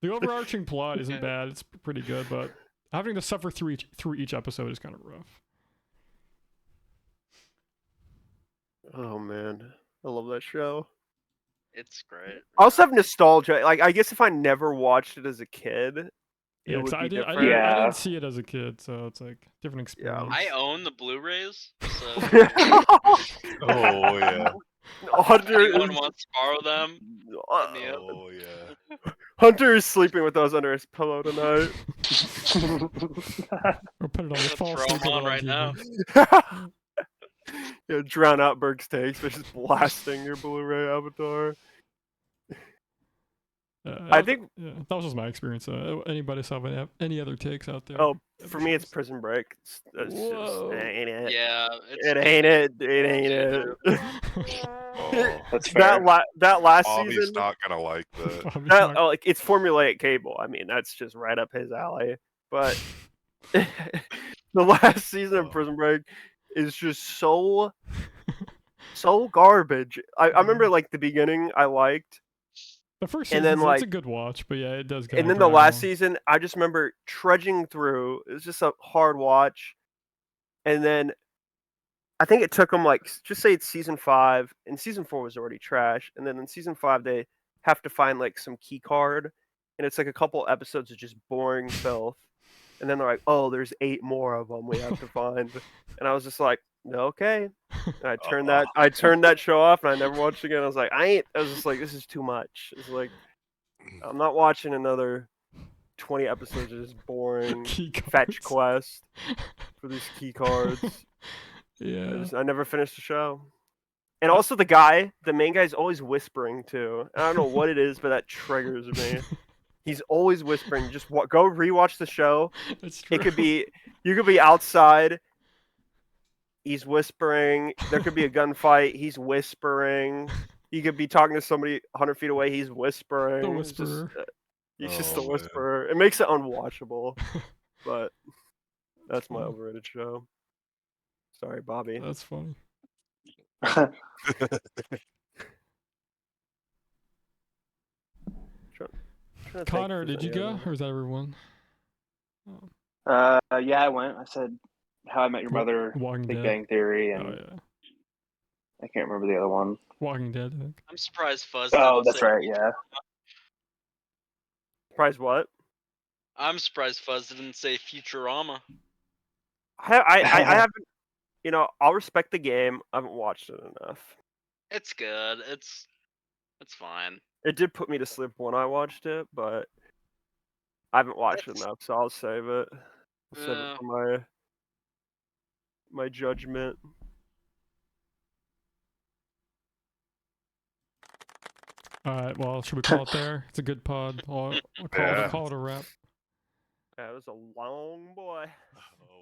The overarching plot isn't bad. It's pretty good, but having to suffer through each episode is kind of rough. Oh man, I love that show. It's great. I also have nostalgia. Like, I guess if I never watched it as a kid, Yeah, it would 'cause be I different. I Yeah. didn't see it as a kid, so it's like different experience. I own the Blu-rays, so Oh yeah. Hunter anyone is, wants to borrow them, hit me up. Oh yeah. Hunter is sleeping with those under his pillow tonight. Or put it on the Let's fall throw asleep 'em with it on right TV. now. Yeah, drown out Berg's takes by just blasting your Blu-ray avatar. I think. Yeah, that was just my experience. Anybody else have any other takes out there? Oh, for me, it's Prison Break. It's just, Whoa. it ain't it. Yeah, it's It ain't it. It ain't it. Oh, That's fair. that last Bobby's season. not gonna like that. Bobby's That, not- like, it's formulaic cable. I mean, that's just right up his alley. But the last season of Prison Break is just so garbage. I remember like the beginning I liked, the first and season, then, it's a like- good watch, but yeah, it does. and then the last season I just remember trudging through. It was just a hard watch, and then I think it took them like, just say it's season 5, and season 4 was already trash, and then in season 5 they have to find like some key card, and it's like a couple episodes of just boring filth, and then they're like, oh, there's 8 more of them we have to find, and I was just like, okay, and I turned that show off, and I never watched it again. I was just like, this is too much. It's like, I'm not watching another 20 episodes of just boring Key fetch cards. quest for these key cards. Yeah. I never finished the show. And also the main guy's always whispering too. I don't know what it is, but that triggers me. He's always whispering. Just go rewatch the show. That's true. It could be, you could be outside. He's whispering. There could be a gunfight. He's whispering. You could be talking to somebody 100 feet away. He's whispering. The whisperer. He's just Oh, the man. whisperer. It makes it unwatchable. But that's my overrated show. Sorry, Bobby. That's funny. Trying to think Connor, if did there's you any go, other- or is that everyone? Yeah, I went. I said How I Met Your Mother, Walking Big Dead. Bang Theory, and Oh yeah. I can't remember the other one. Walking Dead, I think. I'm surprised Fuzz. Oh, didn't that's say- right. Yeah. Surprise what? I'm surprised Fuzz didn't say Futurama. I haven't. You know, I'll respect the game. I haven't watched it enough. It's good. It's fine. It did put me to sleep when I watched it, but I haven't watched it That's- enough, so I'll save it. I'll save Yeah. it for my judgment. All right. Well, should we call it there? It's a good pod. I'll Yeah. call it a wrap. That was a long boy. Oh,